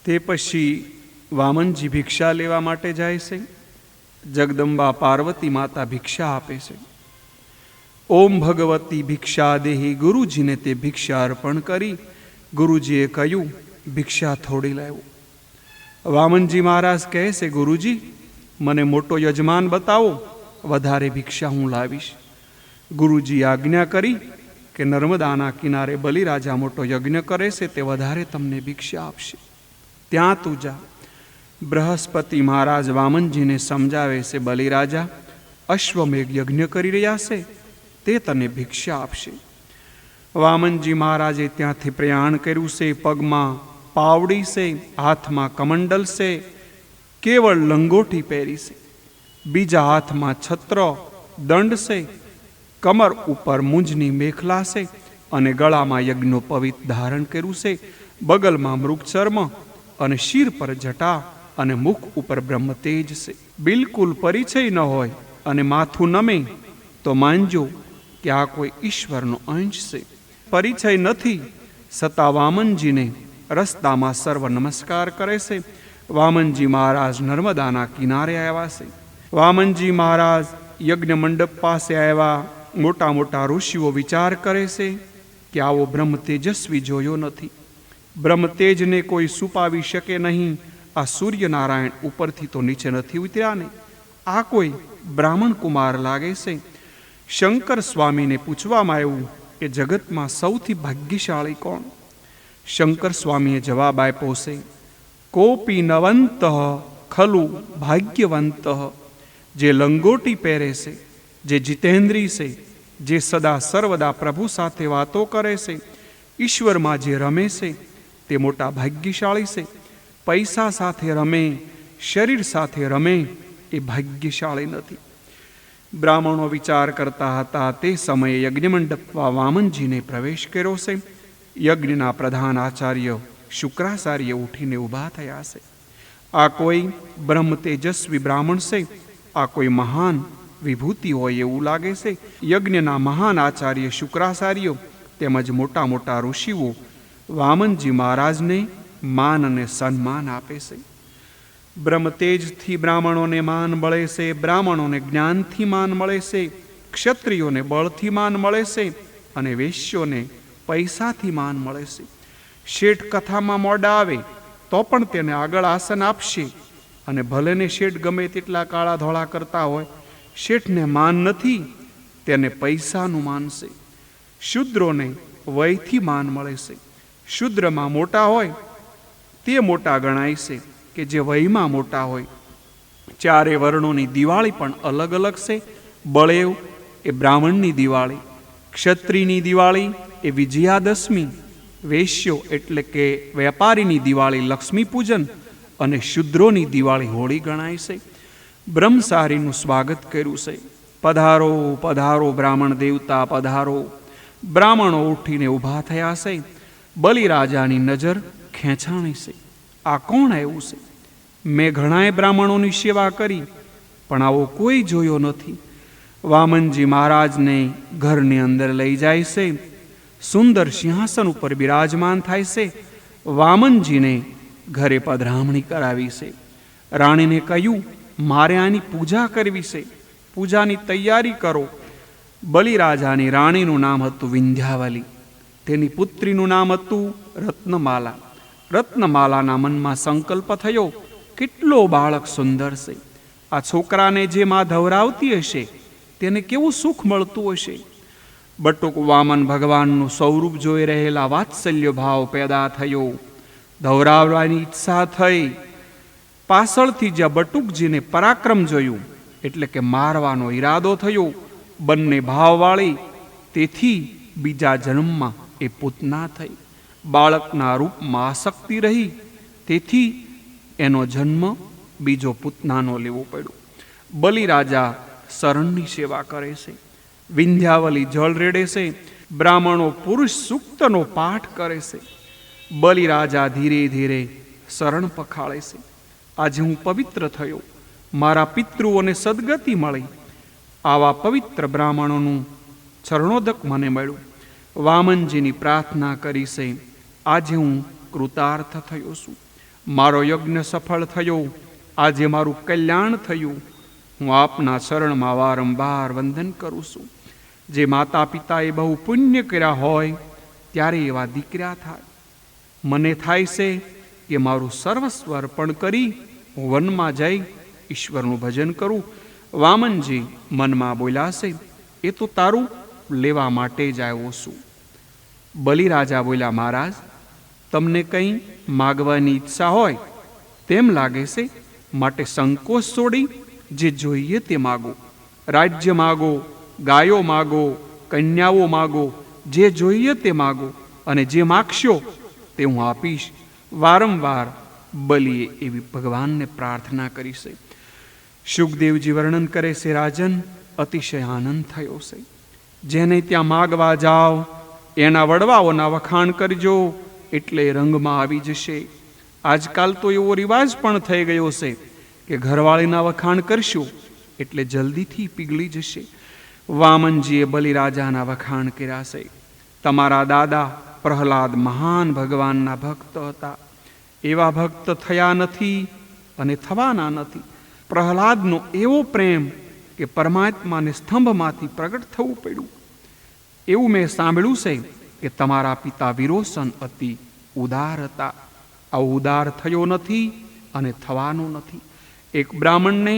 તે પછી વામનજી ભિક્ષા લેવા માટે જાય છે. જગદંબા પાર્વતી માતા ભિક્ષા આપે છે. ઓમ ભગવતી ભિક્ષા દેહી. ગુરુજીને તે ભિક્ષા અર્પણ કરી ગુરુજીએ કહ્યું, ભિક્ષા થોડી લાવો. વામનજી મહારાજ કહે છે, ગુરુજી મને મોટો યજમાન બતાવો, વધારે ભિક્ષા હું લાવીશ. ગુરુજી આજ્ઞા કરી કે નર્મદાના કિનારે બલિરાજા મોટો યજ્ઞ કરે છે, તે વધારે તમને ભિક્ષા આપશે, ત્યાં તું જા. બૃહસ્પતિ મહારાજ વામનજીને સમજાવે છે, બલિરાજા અશ્વમેઘ યજ્ઞ કરી રહ્યા છે, તે તને ભિક્ષા આપશે. વામનજી મહારાજે ત્યાંથી પ્રયાણ કર્યું છે. પગમાં પાવડી છે, હાથમાં કમંડલ છે, કેવળ લંગોટી પહેરી છે, બીજા હાથમાં છત્ર દંડ છે, કમર ઉપર મૂંજની મેખલા છે અને ગળામાં યજ્ઞો પવિત્ર ધારણ કર્યું છે. બગલમાં મૃગચર્મ અને શિર પર જટા અને મુખ ઉપર બ્રહ્મ તેજ છે. બિલકુલ પરિચય ન હોય અને માથું નમે તો માનજો કે આ કોઈ ઈશ્વરનો અંશ છે. પરિચય નથી છતાં વામનજીને રસ્તામાં સર્વ નમસ્કાર કરે છે. વામનજી મહારાજ નર્મદાના કિનારે આવ્યા છે. વામનજી મહારાજ યજ્ઞ મંડપ પાસે આવ્યા. મોટા મોટા ઋષિઓ વિચાર કરે છે કે આવો બ્રહ્મ તેજસ્વી જોયો નથી. બ્રહ્મ તેજને કોઈ છુપાવી શકે નહીં. આ સૂર્યનારાયણ ઉપરથી તો નીચે નથી ઉતર્યા ને, આ કોઈ બ્રાહ્મણ કુમાર લાગે છે. શંકર સ્વામીને પૂછવામાં આવ્યું કે જગતમાં સૌથી ભાગ્યશાળી કોણ? શંકર સ્વામીએ જવાબ આપ્યો છે, કોપી નવંત ખલુ ભાગ્યવંત. જે લંગોટી પહેરે છે, જે જીતેન્દ્રી છે, જે સદા સર્વદા પ્રભુ સાથે વાતો કરે છે, ઈશ્વરમાં જે રમે છે, તે મોટા ભાગ્યશાળી છે. પૈસા સાથે રમે, શરીર સાથે રમે એ ભાગ્યશાળી નથી. બ્રાહ્મણો વિચાર કરતા હતા. તે સમયે યજ્ઞમંડપમાં વામનજીને પ્રવેશ કર્યો છે. યજ્ઞના પ્રધાન આચાર્ય શુક્રાચાર્ય ઉઠીને ઊભા થયા છે. આ કોઈ બ્રહ્મ તેજસ્વી બ્રાહ્મણ છે, આ કોઈ મહાન વિભૂતિ હોય એવું લાગે છે. યજ્ઞના મહાન આચાર્ય શુક્રાચાર્ય તેમજ મોટા મોટા ઋષિઓ વામનજી મહારાજને માન અને સન્માન આપે છે. બ્રહ્મતેજથી બ્રાહ્મણોને માન મળે છે, બ્રાહ્મણોને જ્ઞાનથી માન મળે છે, ક્ષત્રિયોને બળથી માન મળે છે અને વૈશ્યોને પૈસાથી માન મળે છે. શેઠ કથામાં મોડા આવે તો પણ તેને આગળ આસન આપશે અને ભલેને શેઠ ગમે તેટલા કાળા ધોળા કરતા હોય, શેઠને માન નથી, તેને પૈસાનું માન છે. શૂદ્રોને વયથી માન મળે છે. શૂદ્રમાં મોટા હોય તે મોટા ગણાય છે કે જે વયમાં મોટા હોય. ચારે વર્ણોની દિવાળી પણ અલગ અલગ છે. બળેવ એ બ્રાહ્મણની દિવાળી, ક્ષત્રિયની દિવાળી એ વિજયાદશમી, વૈશ્યો એટલે કે વેપારીની દિવાળી લક્ષ્મી પૂજન અને શૂદ્રોની દિવાળી હોળી ગણાય છે. બ્રહ્મચારીનું સ્વાગત કર્યું છે. પધારો પધારો બ્રાહ્મણ દેવતા પધારો. બ્રાહ્મણો ઉઠીને ઊભા થયા છે. બલિરાજાની નજર ખેંચાણી છે. આ કોણ આવ્યું છે? મેં ઘણાય બ્રાહ્મણોની સેવા કરી પણ આવો કોઈ જોયો નથી. વામનજી મહારાજને ઘરની અંદર લઈ જાય છે. સુંદર સિંહાસન ઉપર બિરાજમાન થાય છે. વામનજીને ઘરે પધરામણી કરાવી છે. રાણીને કહ્યું, મારે આની પૂજા કરવી છે, પૂજાની તૈયારી કરો. બલિરાજાની રાણીનું નામ હતું વિંધ્યાવલી. તેની પુત્રીનું નામ હતું રત્નમાલા. રત્નમાલાના મનમાં સંકલ્પ થયો, કેટલો બાળક સુંદર છે. આ છોકરાને જે માં ધવરાવતી હશે તેને કેવું સુખ મળતું હશે. બટુક વામન ભગવાનનું સ્વરૂપ જોઈ રહેલા વાત્સલ્ય ભાવ પેદા થયો. ધવરાવવાની ઈચ્છા થઈ. પાછળથી જ્યાં બટુકજીને પરાક્રમ જોયું એટલે કે મારવાનો ઈરાદો થયો. બંને ભાવવાળી, તેથી બીજા જન્મમાં એ પૂતના થઈ. બાળકના રૂપમાં આસક્તિ રહી, તેથી એનો જન્મ બીજો પૂતનાનો લેવો પડ્યો. બલિરાજા શરણની સેવા કરે છે. વિંધ્યાવલી જળ રેડે છે. બ્રાહ્મણો પુરુષ સૂક્તનો પાઠ કરે છે. બલિરાજા ધીરે ધીરે શરણ પખાળે છે. આજે હું પવિત્ર થયો, મારા પિતૃઓને સદગતિ મળી. આવા પવિત્ર બ્રાહ્મણોનું ચરણોદક મને મળ્યું. વામનજીની પ્રાર્થના કરી છે. આજે હું કૃતાર્થ થયો છું. મારો યજ્ઞ સફળ થયો, આજે મારું કલ્યાણ થયું. હું આપના શરણમાં વારંવાર વંદન કરું છું. જે માતા પિતાએ બહુ પુણ્ય કર્યા હોય ત્યારે એવા દીકરા થાય. મને થાય છે કે મારું સર્વસ્વ અર્પણ કરી હું વનમાં જઈ ઈશ્વરનું ભજન કરું. વામનજી મનમાં બોલ્યા છે, એ તો તારું લેવા માટે જ આવ્યો છું. બલિરાજા બોલ્યા, મહારાજ, તમને કંઈ માગવાની ઈચ્છા હોય તેમ લાગે છે, માટે સંકોચ છોડી જે જોઈએ તે માગો. રાજ્ય માગો, ગાયો માગો, કન્યાઓ માગો, જે જોઈએ તે માગો, અને જે માગશો તે હું આપીશ. વારંવાર બલિએ એવી ભગવાનને પ્રાર્થના કરી છે. શુકદેવજી વર્ણન કરે છે, રાજન, અતિશય આનંદ થયો છે. જેને ત્યાં માગવા જાઓ એના વડવાઓના વખાણ કરજો, એટલે રંગમાં આવી જશે. આજકાલ તો એવો રિવાજ પણ થઈ ગયો છે કે ઘરવાળીના વખાણ કરશું એટલે જલ્દીથી પીગળી જશે. વામનજીએ બલિરાજાના વખાણ કર્યા છે. તમારા દાદા પ્રહલાદ મહાન ભગવાનના ભક્ત હતા. એવા ભક્ત થયા નથી અને થવાના નથી. પ્રહલાદનો એવો પ્રેમ કે પરમાત્માને સ્તંભમાંથી પ્રગટ થવું પડ્યું. એવું મેં સાંભળ્યું છે કે તમારા પિતા વિરોચન અતિ ઉદાર હતા. આ ઉદાર થયો નથી અને થવાનો નથી. એક બ્રાહ્મણને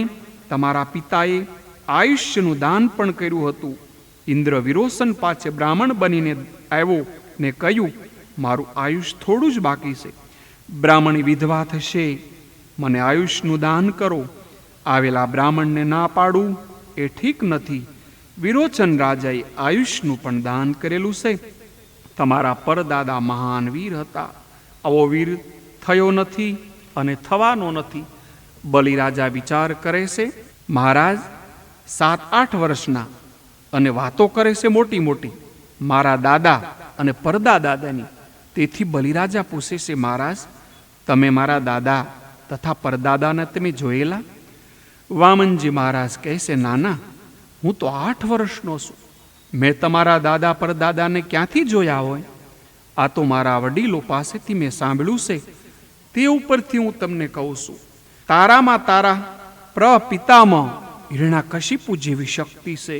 તમારા પિતાએ આયુષ્યનું દાન પણ કર્યું હતું. ઇન્દ્ર વિરોચન પાછે બ્રાહ્મણ બનીને આવ્યો ને કહ્યું, મારું આયુષ થોડું જ બાકી છે. બ્રાહ્મણી વિધવા થશે, મને આયુષનું દાન કરો. આવેલા બ્રાહ્મણને ના પાડવું એ ઠીક નથી. વિરોચન રાજાએ આયુષનું પણ દાન કરેલું છે. તમારા પરદાદા મહાન વીર હતા. આવો વીર થયો નથી અને થવાનો નથી. બલિરાજા વિચાર કરે છે, મહારાજ 7-8 વર્ષના અને વાતો કરે છે મોટી મોટી મારા દાદા અને પરદાદાની. તેથી બલિરાજા પૂછે છે, મહારાજ, તમે મારા દાદા તથા પરદાદાને તમે જોયેલા? વામનજી મહારાજ કહે છે, નાના, હું તો 8 વર્ષનો છું. મેં તમારા દાદા પરદાદાને ક્યાંથી જોયા હોય? આ તો મારા વડીલો પાસેથી મેં સાંભળ્યું છે, તે ઉપરથી હું તમને કહું છું. તારામાં તારા પ્રપિતામાં હિરણ્યકશિપુ જેવી શક્તિ છે,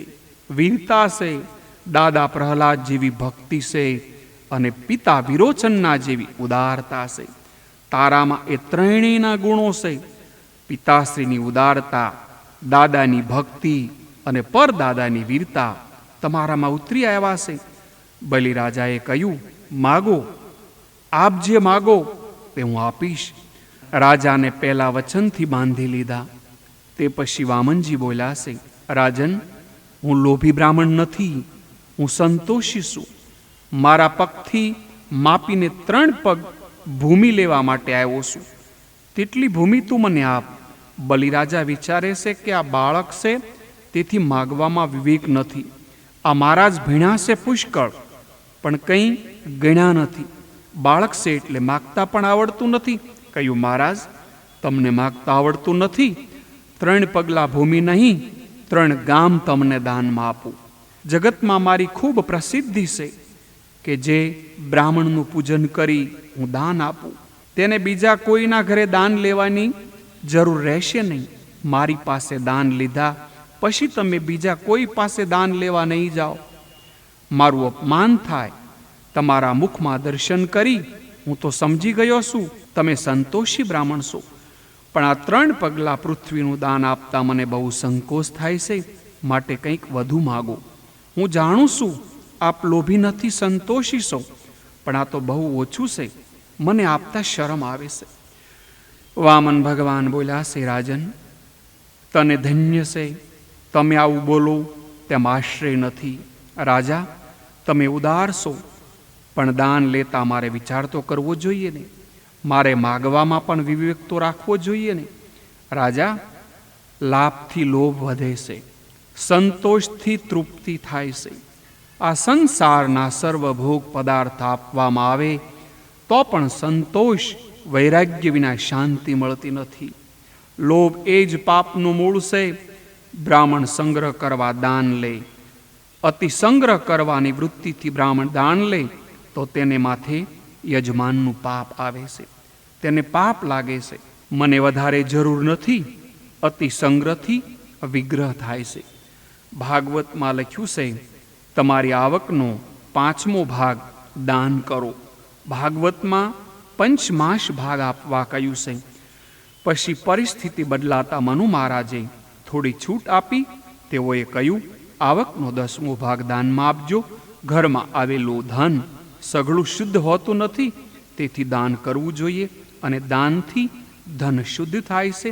વીરતા છે, દાદા પ્રહલાદ જેવી ભક્તિ છે, અને પિતા વિરોચનના જેવી ઉદારતા છે. તારામાં એ ત્રણેયના ગુણો છે. પિતાશ્રીની ઉદારતા, દાદાની ભક્તિ અને પરદાદાની વીરતા તમારામાં ઉતરી આવ્યા છે. બલિરાજાએ કહ્યું, માગો, આપ જે માગો તે હું આપીશ. રાજાને પહેલા વચનથી બાંધી લીધા. તે પછી વામનજી બોલ્યા છે, રાજન, હું લોભી બ્રાહ્મણ નથી, હું સંતોષી છું. મારા પગથી માપીને 3 પગ ભૂમિ લેવા માટે આવ્યો છું. તેટલી ભૂમિ તું મને આપ. બલિરાજા વિચારે છે કે આ બાળક છે, તેથી માગવામાં વિવેક નથી. આ મહારાજ ભણ્યા છે પુષ્કળ, પણ કંઈ ગણ્યા નથી. બાળક છે એટલે માગતા પણ આવડતું નથી. કહ્યું, મહારાજ, તમને માગતા આવડતું નથી? 3 પગલા ભૂમિ નહીં, 3 ગામ તમને દાનમાં આપું. જગતમાં મારી ખૂબ પ્રસિદ્ધિ છે કે જે બ્રાહ્મણનું પૂજન કરી હું દાન આપું, તેને બીજા કોઈના ઘરે દાન લેવાની જરૂર રહેશે નહીં. મારી પાસે દાન લીધા પછી તમે બીજા કોઈ પાસે દાન લેવા નહીં જાઓ. મારું અપમાન થાય. તમારા મુખમાં દર્શન કરી હું તો સમજી ગયો છું તમે સંતોષી બ્રાહ્મણ છો, પણ આ 3 પગલા પૃથ્વીનું દાન આપતા મને બહુ સંકોચ થાય છે. માટે કંઈક વધુ માગો. હું જાણું છું આપ લોભી નથી, સંતોષી છો, પણ આ તો બહુ ઓછું છે. મને આપતા શરમ આવે છે. વામન ભગવાન બોલ્યા છે, રાજન, તને ધન્ય છે. તમે આવું બોલો તેમ આશ્રય નથી. રાજા, તમે ઉદાર છો, પણ દાન લેતા મારે વિચાર તો કરવો જોઈએ ને. મારે માગવામાં પણ વિવેક તો રાખવો જોઈએ ને. રાજા, લાભથી લોભ વધે છે, સંતોષથી તૃપ્તિ થાય છે. આ સંસારના સર્વભોગ પદાર્થ આપવામાં આવે તો પણ સંતોષ, વૈરાગ્ય વિના શાંતિ મળતી નથી. લોભ એ જ પાપનું મૂળ છે. બ્રાહ્મણ સંગ્રહ કરવા દાન લે, અતિ સંગ્રહ કરવાની વૃત્તિથી બ્રાહ્મણ દાન લે તો તેને માથે યજમાનનું પાપ આવે છે. તેને પાપ લાગે છે. મને વધારે જરૂર નથી, અતિ સંગ્રહથી વિગ્રહ થાય છે. ભાગવતમાં લખ્યું છે, તમારી આવકનો 5મો ભાગ દાન કરો. ભાગવતમાં પંચમાંશ ભાગ આપવા કહ્યું છે. પછી પરિસ્થિતિ બદલાતા મનુ મહારાજે થોડી છૂટ આપી. તેઓએ કહ્યું, આવકનો 10મો ભાગ દાનમાં આપજો. ઘરમાં આવેલું ધન સઘળું શુદ્ધ હોતું નથી, તેથી દાન કરવું જોઈએ, અને દાનથી ધન શુદ્ધ થાય છે.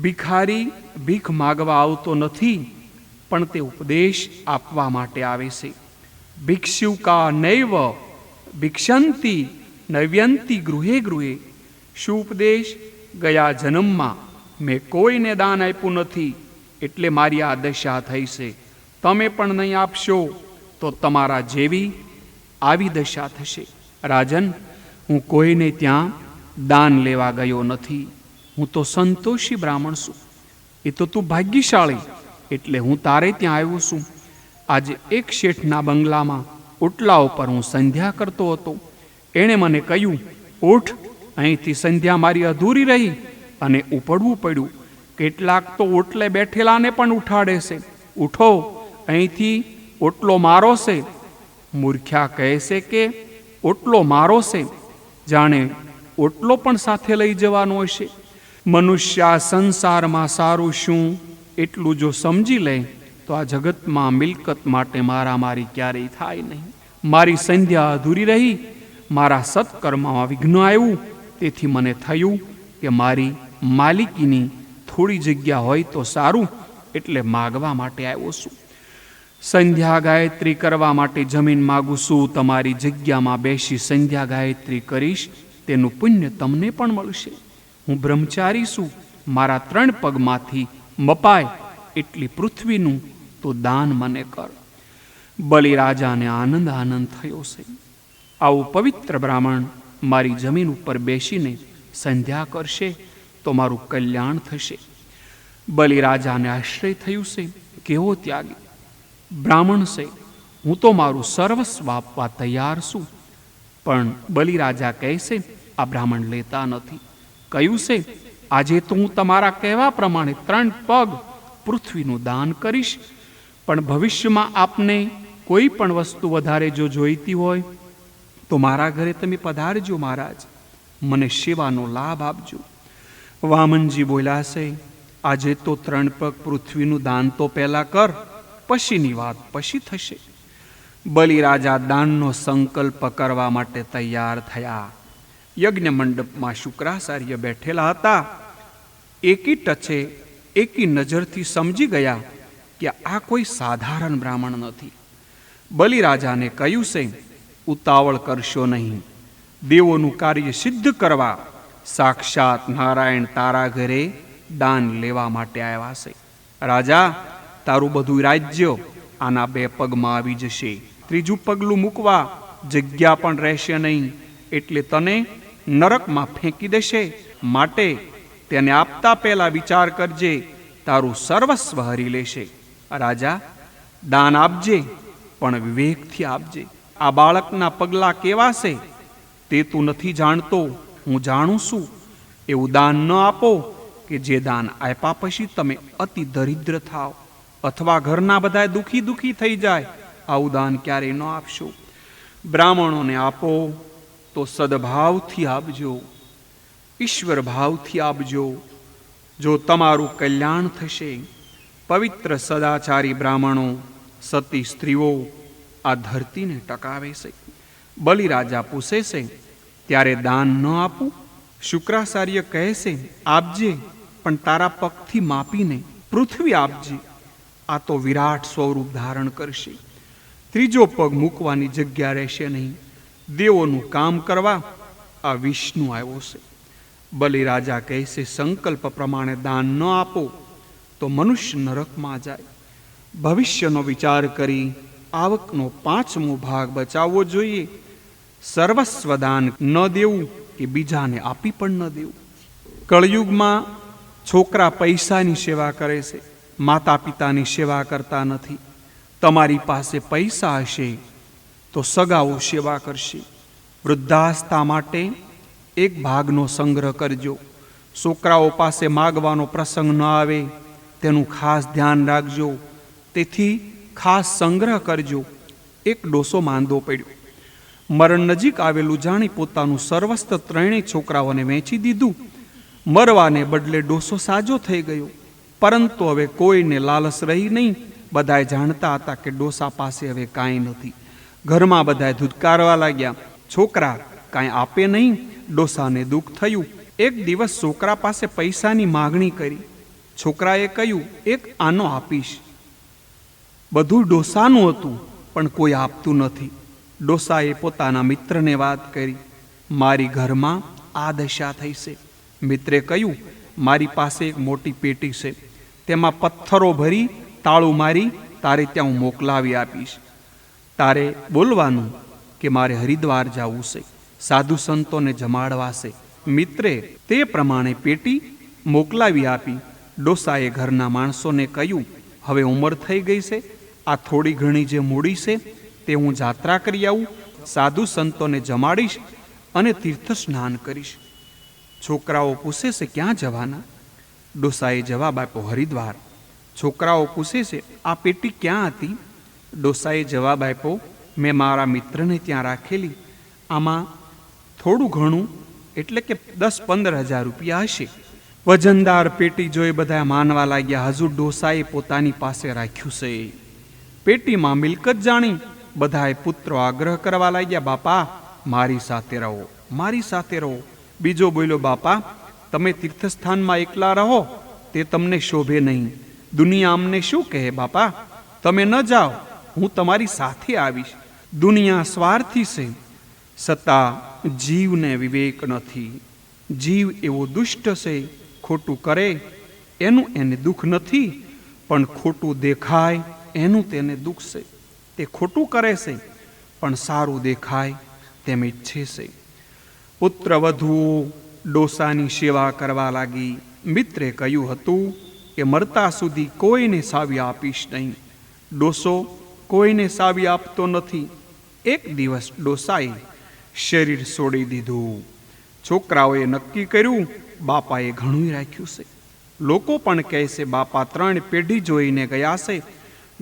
ભિખારી ભીખ માગવા આવતો નથી, પણ તે ઉપદેશ આપવા માટે આવે છે. ભિક્ષુકા નૈવ ભિક્ષંતી નૈવ્યંતી ગૃહે ગૃહે. શું ઉપદેશ? ગયા જન્મમાં મેં કોઈને દાન આપ્યું નથી, એટલે મારી આ દશા થઈ છે. તમે પણ નહીં આપશો તો તમારા જેવી આવી દશા થશે. રાજન, હું કોઈને ત્યાં દાન લેવા ગયો નથી. હું તો સંતોષી બ્રાહ્મણ છું. એ તો તું ભાગ્યશાળી, એટલે હું તારે ત્યાં આવ્યો છું. આજે એક શેઠના બંગલામાં ઓટલા ઉપર હું સંધ્યા કરતો હતો. એણે મને કહ્યું, ઉઠ, અહીંથી સંધ્યા મારી અધૂરી રહી, અને ઉપડવું પડ્યું. કેટલાક તો ઓટલે બેઠેલાને પણ ઉઠાડે છે. ઉઠો, અહીંથી ઓટલો મારો છે. મૂર્ખ્યા કહે છે કે ઓટલો મારો છે, જાણે ઓટલો પણ સાથે લઈ જવાનો હશે. મનુષ્ય આ સંસારમાં સારું શું એટલું જો સમજી લે તો આ જગતમાં મિલકત માટે મારામારી ક્યારેય થાય નહીં. મારી સંધ્યા અધૂરી રહી, મારા સત્કર્મમાં વિઘ્ન આવ્યું, તેથી મને થયું કે મારી માલિકીની થોડી જગ્યા હોય તો સારું, એટલે માગવા માટે આવ્યો છું. સંધ્યા ગાયત્રી કરવા માટે જમીન માગું છું. તમારી જગ્યામાં બેસી સંધ્યા ગાયત્રી કરીશ, તેનું પુણ્ય તમને પણ મળશે. હું બ્રહ્મચારી છું. મારા 3 પગમાંથી મપાય એટલી પૃથ્વીનું તો દાન મને કર. બલિરાજાને આનંદ થયો છે. આવું પવિત્ર બ્રાહ્મણ મારી જમીન ઉપર બેસીને સંધ્યા કરશે તો મારું કલ્યાણ થશે. બલિરાજાને આશ્રય થયું છે. કેવો ત્યાગી બ્રાહ્મણ છે. હું તો મારું સર્વસ્વ આપવા તૈયાર છું. પણ બલિરાજા કહે છે, આ બ્રાહ્મણ લેતા નથી. કહ્યું છે, આજે તો હું તમારા કહેવા પ્રમાણે 3 પગ પૃથ્વીનું દાન કરીશ, પણ ભવિષ્યમાં આપને કોઈ પણ વસ્તુ વધારે જો જોઈતી હોય તો મારા ઘરે તમે પધારજો મહારાજ, મને સેવાનો લાભ આપજો. વામનજી બોલ્યા છે, આજે તો 3 પગ પૃથ્વીનું દાન તો પહેલા કર, પછીની વાત પછી થશે. બલિરાજા દાનનો સંકલ્પ કરવા માટે તૈયાર થયા. યજ્ઞ મંડપમાં શુક્રાચાર્ય બેઠેલા હતા. એકી ટચે એકી નજરથી સમજી ગયા કે આ કોઈ સાધારણ બ્રાહ્મણ નથી. બલિરાજાને કહ્યું છે, ઉતાવળ કરશો નહીં. દેવોનું કાર્ય સિદ્ધ કરવા સાક્ષાત નારાયણ તારા ઘરે દાન લેવા માટે આવ્યા છે. રાજા, તારું બધું રાજ્ય આના 2 પગમાં આવી જશે. 3જું પગલું મૂકવા જગ્યા પણ રહેશે નહીં, એટલે તને નરકમાં ફેંકી દેશે. માટે તેને આપતા પહેલા વિચાર કરજે, તારું સર્વસ્વ હરી લેશે. રાજા, દાન આપજે, પણ વિવેકથી આપજે. આ બાળકના પગલા કેવા છે તે તું નથી જાણતો, હું જાણું છું. એવું દાન ન આપો કે જે દાન આપ્યા પછી તમે અતિ દરિદ્ર થાવ, અથવા ઘરના બધા દુખી થઈ જાય. આવું દાન ક્યારેય ન આપશો. બ્રાહ્મણોને આપો તો સદભાવથી આપજો, ઈશ્વર ભાવથી આપજો. જો તમારું કલ્યાણ થશે. પવિત્ર સદાચારી બ્રાહ્મણો, સતી સ્ત્રીઓ આ ધરતીને ટકાવે છે. બલિરાજા પૂછે છે, ત્યારે દાન ન આપું? શુક્રાચાર્ય કહે છે, આપજે, પણ તારા પગથી માપીને પૃથ્વી આપજે. આ તો વિરાટ સ્વરૂપ ધારણ કરશે. 3જો પગ મૂકવાની જગ્યા રહેશે નહીં. દેવોનું કામ કરવા આ વિષ્ણુ આવ્યો છે. બલિરાજા કહે છે, સંકલ્પ પ્રમાણે દાન ન આપો તો મનુષ્ય નરકમાં જાય. ભવિષ્યનો વિચાર કરી આવકનો 5મો ભાગ બચાવવો જોઈએ. સર્વસ્વ દાન ન દેવું કે બીજાને આપી પણ ન દેવું. કળયુગમાં છોકરા પૈસાની સેવા કરે છે, માતા પિતાની સેવા કરતા નથી. તમારી પાસે પૈસા હશે તો સગાઓ સેવા કરશે. વૃદ્ધાસ્થા માટે એક ભાગનો સંગ્રહ કરજો. છોકરાઓ પાસે માગવાનો પ્રસંગ ન આવે તેનું ખાસ ધ્યાન રાખજો. તેથી ખાસ સંગ્રહ કરજો. એક ડોસો માંદો પડ્યો. મરણ નજીક આવેલું જાણી પોતાનું સર્વસ્વ ત્રણેય છોકરાઓને વેચી દીધું. મરવાને બદલે ડોસો સાજો થઈ ગયો. પરંતુ હવે કોઈને લાલચ રહી નહીં. બધાએ જાણતા હતા કે ડોસા પાસે હવે કાંઈ નથી. ઘરમાં બધાએ ધુધકારવા લાગ્યા. છોકરા કાંઈ આપે નહીં. ડોસાને દુઃખ થયું. એક દિવસ છોકરા પાસે પૈસાની માગણી કરી. છોકરાએ કહ્યું, એક આનો આપીશ. બધું ડોસાનું હતું, પણ કોઈ આપતું નથી. ડોસાએ પોતાના મિત્રને વાત કરી, મારી ઘરમાં આ દશા થઈ છે. મિત્રે કહ્યું, મારી પાસે એક મોટી પેટી છે, તેમાં પથ્થરો ભરી તાળું મારી તારે ત્યાં હું મોકલાવી આપીશ. તારે બોલવાનું કે મારે હરિદ્વાર જવું છે, સાધુ સંતોને જમાડવા છે. મિત્રે તે પ્રમાણે પેટી મોકલાવી આપી. ડોસાએ ઘરના માણસોને કહ્યું, હવે ઉંમર થઈ ગઈ છે, આ થોડી ઘણી જે મૂડી છે તે હું જાત્રા કરી આવું, સાધુ સંતોને જમાડીશ અને તીર્થ સ્નાન કરીશ. છોકરાઓ પૂછે છે, ક્યાં જવાના? ડોસાએ જવાબ આપ્યો, હરિદ્વાર. છોકરાઓ પૂછે છે, આ પેટી ક્યાં હતી? ડોસાએ જવાબ આપ્યો, મેં મારા મિત્રને ત્યાં રાખેલી. આમાં થોડું ઘણું એટલે કે 10-15 હજાર રૂપિયા હશે. વજનદાર પેટી જોઈ બધા માનવા લાગ્યા, હજુ ડોસાએ પોતાની પાસે રાખ્યું છે. પેટીમાં મિલકત જાણી બધાએ પુત્રો આગ્રહ કરવા લાગ્યા, બાપા મારી સાથે રહો, મારી સાથે રહો. બીજો બોલ્યો, બાપા તમે તીર્થસ્થાનમાં એકલા રહો તે તમને શોભે નહીં. દુનિયા અમને શું કહે? બાપા તમે ન જાઓ, હું તમારી સાથે આવીશ. દુનિયા સ્વાર્થી છે, છતાં જીવને વિવેક નથી. જીવ એવો દુષ્ટ છે, ખોટું કરે એનું એને દુઃખ નથી, પણ ખોટું દેખાય એનું તેને દુઃખ છે. તે ખોટું કરે છે, પણ સારું દેખાય તેમ ઈચ્છે છે. પુત્ર વધુઓ ડોસાની સેવા કરવા લાગી. મિત્રે કહ્યું હતું કે મરતા સુધી કોઈને સાવી આપીશ નહીં. ડોસો કોઈને સાવી આપતો નથી. એક દિવસ ડોસાએ શરીર છોડી દીધું. છોકરાઓએ નક્કી કર્યું, બાપાએ ઘણું રાખ્યું છે. લોકો પણ કહે છે, બાપા 3 પેઢી જોઈને ગયા છે,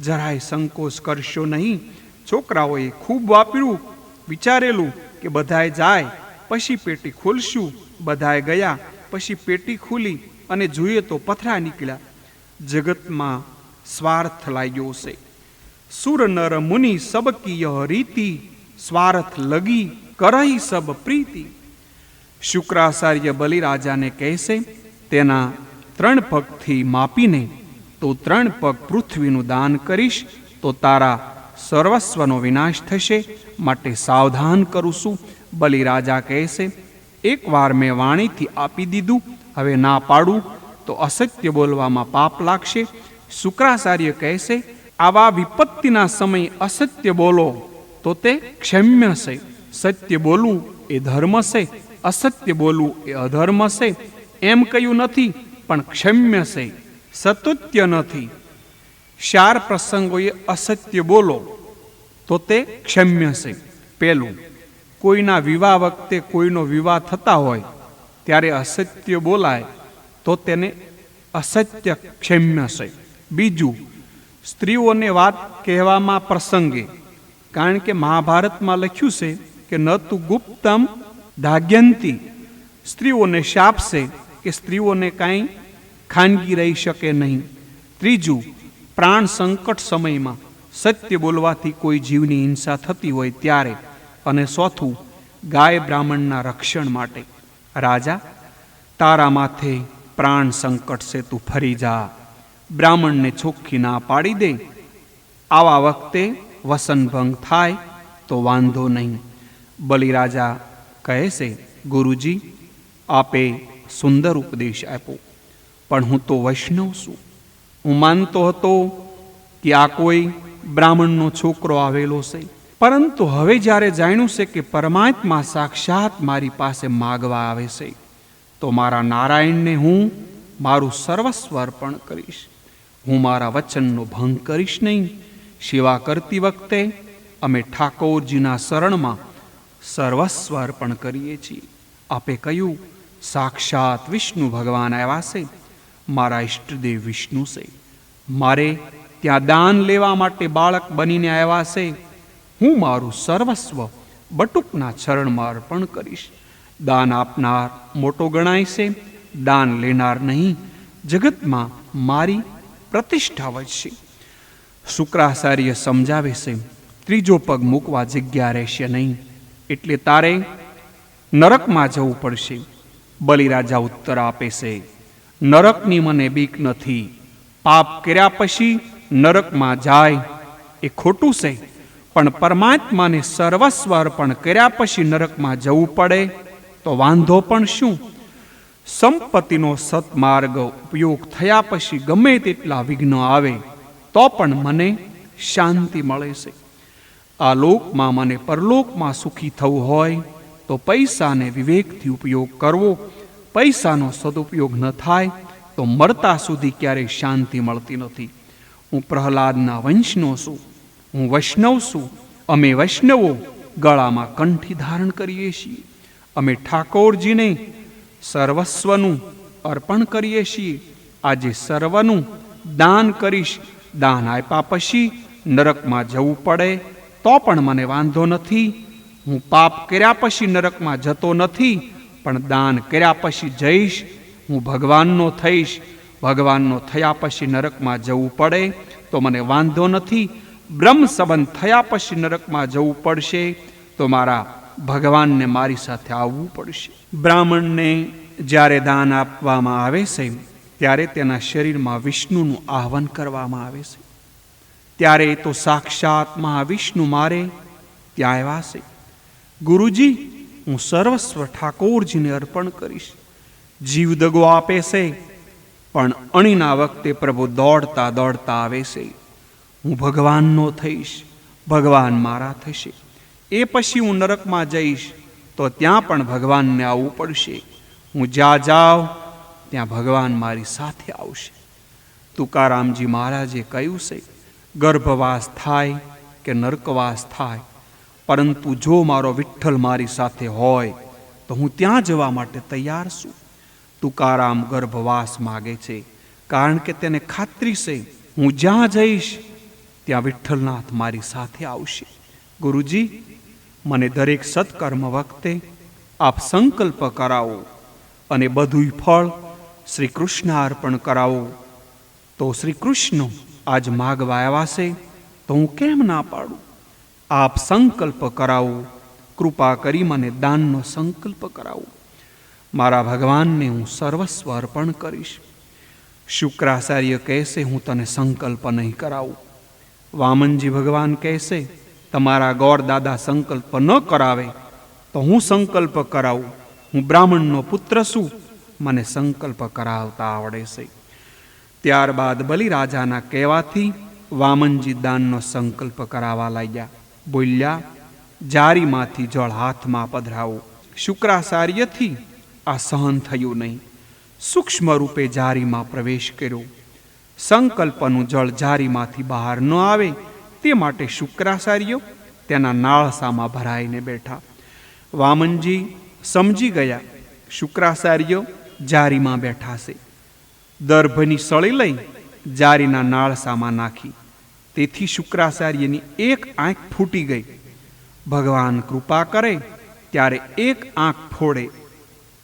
જરાય સંકોચ કરશો નહીં. છોકરાઓએ ખૂબ વાપર્યું, વિચારેલું કે બધાએ જાય પછી પેટી ખોલશું. બધાએ ગયા પછી પેટી ખુલી અને જોઈએ તો પથરા નીકળ્યા. જગતમાં સ્વાર્થ લાગ્યો છે. સુર નર મુનિ સબ કી રીતિ, સ્વાર્થ લગી કરહી સબ પ્રીતિ. શુક્રાચાર્ય બલિરાજાને કહેશે, તેના 3 પગથી માપીને તો 3 પગ પૃથ્વીનું દાન કરીશ તો તારા સર્વસ્વનો વિનાશ થશે, માટે સાવધાન કરું છું. બલિરાજા કહેશે, એકવાર મેં વાણીથી આપી દીધું, હવે ના પાડું તો અસત્ય બોલવામાં પાપ લાગશે. શુક્રાચાર્ય કહેશે, આવા વિપત્તિના સમયે અસત્ય બોલો તો તે ક્ષમ્ય છે. સત્ય બોલવું એ ધર્મ છે, અસત્ય બોલવું એ અધર્મ છે. એમ કહ્યું નથી, પણ ક્ષમ્ય છે, સતુત્ય નથી. 4 પ્રસંગોએ અસત્ય બોલો તો તે ક્ષમ્ય છે. પહેલું, કોઈના વિવાહ વખતે કોઈનો વિવાહ થતા હોય ત્યારે અસત્ય બોલાય તો તેને અસત્ય ક્ષમ્ય છે. બીજું, સ્ત્રીઓને વાત કહેવામાં પ્રસંગે, કારણ કે મહાભારતમાં લખ્યું છે કે ન તું ગુપ્તમ ધાગ્યંતી, સ્ત્રીઓને શાપ છે કે સ્ત્રીઓને કાંઈ ખાનગી રહી શકે નહીં. ત્રીજું, પ્રાણ સંકટ સમયમાં સત્ય બોલવાથી કોઈ જીવની હિંસા થતી હોય ત્યારે. અને ચોથું, ગાય બ્રાહ્મણના રક્ષણ માટે. રાજા, તારા માથે પ્રાણ સંકટ છે, તું ફરી જા. બ્રાહ્મણને ચોખ્ખી ના પાડી દે. આવા વખતે વસનભંગ થાય તો વાંધો નહીં. બલિરાજા કહે છે, ગુરુજી આપે સુંદર ઉપદેશ આપ્યો, પણ હું તો વૈષ્ણવ છું. હું માનતો હતો કે આ કોઈ બ્રાહ્મણનો છોકરો આવેલો છે, પરંતુ હવે જ્યારે જાણ્યું છે કે પરમાત્મા સાક્ષાત મારી પાસે માગવા આવે છે, તો મારા નારાયણને હું મારું સર્વસ્વ અર્પણ કરીશ. હું મારા વચનનો ભંગ કરીશ નહીં. સેવા કરતી વખતે અમે ઠાકોરજીના શરણમાં સર્વસ્વ અર્પણ કરીએ છીએ. આપે કહ્યું, સાક્ષાત વિષ્ણુ ભગવાન આવ્યા છે, મારા ઈષ્ટદેવ વિષ્ણુ છે. મારે ત્યાં દાન લેવા માટે બાળક બનીને આવ્યા છે. હું મારું સર્વસ્વ બટુકના ચરણમાં અર્પણ કરીશ. દાન આપનાર મોટો ગણાય છે, દાન લેનાર નહીં. જગતમાં મારી પ્રતિષ્ઠા વધશે. શુક્રાચાર્ય સમજાવે છે, ત્રીજો પગ મૂકવા જગ્યા રહેશે નહીં, એટલે તારે નરકમાં જવું પડશે. બલિરાજા ઉત્તર આપે છે, નરકની મને બીક નથી. પાપ કર્યા પછી નરકમાં જાય એ ખોટું છે, પણ પરમાત્માને સર્વસ્વ અર્પણ કર્યા પછી નરકમાં જવું પડે તો વાંધો પણ શું? સંપત્તિનો સત્માર્ગ ઉપયોગ થયા પછી ગમે તેટલા વિઘ્ન આવે તો પણ મને શાંતિ મળે છે. આ લોકમાં મને પરલોકમાં સુખી થવું હોય તો પૈસાને વિવેકથી ઉપયોગ કરવો. પૈસાનો સદુપયોગ ન થાય તો મરતા સુધી ક્યારેય શાંતિ મળતી નથી. હું પ્રહલાદના વંશનો છું, હું વૈષ્ણવ છું. અમે વૈષ્ણવો ગળામાં કંઠી ધારણ કરીએ છીએ. અમે ઠાકોરજીને સર્વસ્વનું અર્પણ કરીએ છીએ. આજે સર્વનું દાન કરીશ. દાન આપ્યા પછી નરકમાં જવું પડે તો પણ મને વાંધો નથી. હું પાપ કર્યા પછી નરકમાં જતો નથી, પણ દાન કર્યા પછી જઈશ. હું ભગવાનનો થઈશ. ભગવાનનો થયા પછી નરકમાં જવું પડે તો મને વાંધો નથી. બ્રહ્મ સંબંધ થયા પછી નરકમાં જવું પડશે તો મારા ભગવાનને મારી સાથે આવવું પડશે. બ્રાહ્મણને જ્યારે દાન આપવામાં આવે છે ત્યારે તેના શરીરમાં વિષ્ણુનું આહ્વાન કરવામાં આવે છે. ત્યારે તો સાક્ષાત મહાવિષ્ણુ મારે ત્યાં આવ્યા છે. ગુરુજી, હું સર્વસ્વ ઠાકોરજીને અર્પણ કરીશ. જીવ દગો આપે છે, પણ અણીના વખતે પ્રભુ દોડતા દોડતા આવે છે. હું ભગવાનનો થઈશ, ભગવાન મારા થશે. એ પછી હું નરકમાં જઈશ તો ત્યાં પણ ભગવાનને આવવું પડશે. હું જ્યાં જાઉં ત્યાં ભગવાન મારી સાથે આવશે. તુકારામજી મહારાજે કહ્યું છે, ગર્ભવાસ થાય કે નરકવાસ થાય, પરંતુ જો મારો વિઠ્ઠલ મારી સાથે હોય તો હું ત્યાં જવા માટે તૈયાર છું. તુકારામ ગર્ભવાસ માગે છે, કારણ કે તેને ખાતરી છે હું જ્યાં જઈશ ત્યાં વિઠ્ઠલનાથ મારી સાથે આવશે. ગુરુજી, મને દરેક સત્કર્મ વખતે આપ સંકલ્પ કરાવો અને બધું ફળ શ્રી કૃષ્ણ અર્પણ કરાવો. તો શ્રી કૃષ્ણ આજ માગવા આવ્યા છે તો હું કેમ ના પાડું? આપ સંકલ્પ કરાવો, કૃપા કરી મને દાનનો સંકલ્પ કરાવો. મારા ભગવાનને હું સર્વસ્વ અર્પણ કરીશ. શુક્રાચાર્ય કહેશે, હું તને સંકલ્પ નહીં કરાવું. વામનજી ભગવાન કહેશે, તમારા ગોર દાદા સંકલ્પ ન કરાવે તો હું સંકલ્પ કરાવું. હું બ્રાહ્મણનો પુત્ર છું, મને સંકલ્પ કરાવતા આવડે છે. ત્યારબાદ બલિરાજાના કહેવાથી વામનજી દાનનો સંકલ્પ કરાવવા લાગ્યા. બોલ્યા, જારીમાંથી જળ હાથમાં પધરાવો. શુક્રાચાર્યથી આ સહન થયું નહીં. સૂક્ષ્મ રૂપે જારીમાં પ્રવેશ કર્યો. સંકલ્પનું જળ જારીમાંથી બહાર ન આવે તે માટે શુક્રાચાર્ય તેના નાળસામાં ભરાઈને બેઠા. વામનજી સમજી ગયા, શુક્રાચાર્ય જારીમાં બેઠા છે. દર્ભની સળી લઈ જારીના નાળસામાં નાખી. તેથી શુક્રાચાર્યની એક આંખ ફૂટી ગઈ. ભગવાન કૃપા કરે ત્યારે એક આંખ ફોડે.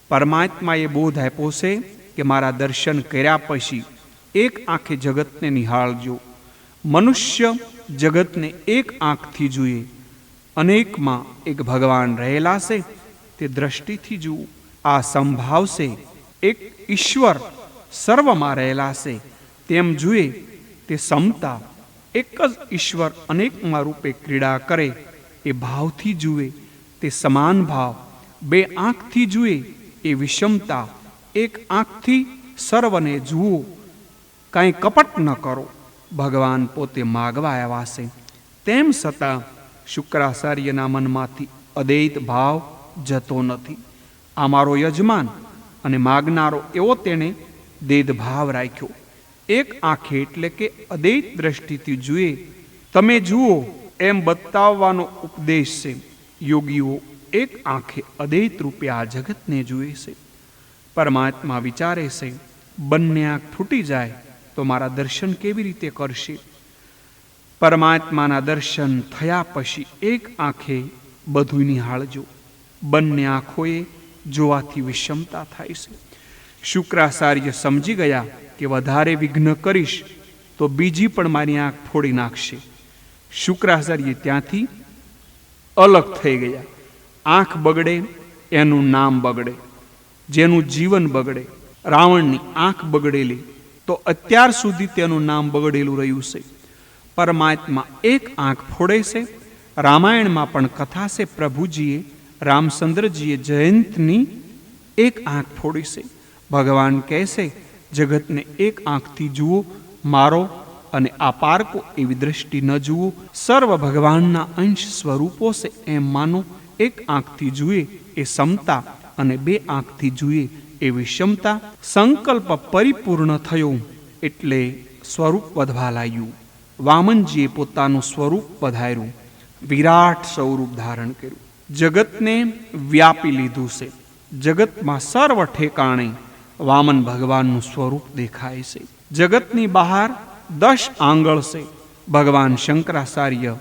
પરમાત્માએ બોધ આપ્યો છે કે મારા દર્શન કર્યા પછી એક આંખે જગતને નિહાળજો. મનુષ્ય જગતને એક આંખથી જુએ. અનેકમાં એક ભગવાન રહેલા છે તે દ્રષ્ટિથી જુઓ. આ સંભાવ છે એક ઈશ્વર સર્વમાં રહેલા છે તેમ જુએ. તે સમતા એક જ ઈશ્વર અનેકમાં રૂપે ક્રીડા કરે એ ભાવથી જુએ. તે સમાન ભાવ બે આંખથી જુએ એ વિષમતા. એક આંખથી સર્વને જુઓ, કાંઈ કપટ ન કરો. ભગવાન પોતે માગવા આવ્યા છે, તેમ છતાં શુક્રાચાર્યના મનમાંથી અદ્વૈત ભાવ જતો નથી. આ મારો યજમાન અને માગનારો એવો તેણે દેદભાવ રાખ્યો. એક આંખે એટલે કે અદ્વૈત દ્રષ્ટિથી જુએ. તમે જુઓ એમ બતાવવાનો ઉપદેશ છે. યોગીઓ એક આંખે અદ્વૈત રૂપે આ જગતને જુએ છે. પરમાત્મા વિચારે છે, બંને આંખ ફૂટી જાય તો મારા દર્શન કેવી રીતે કરશે? પરમાત્માના દર્શન થયા પછી એક આંખે બધું નિહાળજો. બંને આંખોએ જોવાથી વિષમતા થાય છે. શુક્રાચાર્ય સમજી ગયા કે વધારે વિઘ્ન કરીશ તો બીજી પણ મારી આંખ ફોડી નાખશે. શુક્રાચાર્ય ત્યાંથી અલગ થઈ ગયા. આંખ બગડે એનું નામ બગડે, જેનું જીવન બગડે. રાવણની આંખ બગડેલી તો અત્યાર સુધી તેનું નામ બગડેલું રહ્યું છે. પરમાત્મા એક આંખ ફોડે છે. રામાયણમાં પણ કથા છે, પ્રભુજીએ રામચંદ્રજીએ જયંતની એક આંખ ફોડી છે. ભગવાન કહે છે, જગતને એક આંખથી જુઓ, મારો અને આ પારકો એવી દ્રષ્ટિ ન જુઓ. સર્વ ભગવાનના અંશ સ્વરૂપો છે એમ માનો. એક આંખથી જુએ એ સમતા અને બે આંખથી જુએ એ વિષમતા. સંકલ્પ પરિપૂર્ણ થયો એટલે સ્વરૂપ વધવા લાગ્યું. વામનજીએ પોતાનું સ્વરૂપ વધાર્યું, વિરાટ સ્વરૂપ ધારણ કર્યું. જગતને વ્યાપી લીધું છે. જગતમાં સર્વ ઠેકાણે વામન ભગવાનનું સ્વરૂપ દેખાય છે. જગતની બહાર 10 આંગળ છે. ભગવાન શંકરાચાર્ય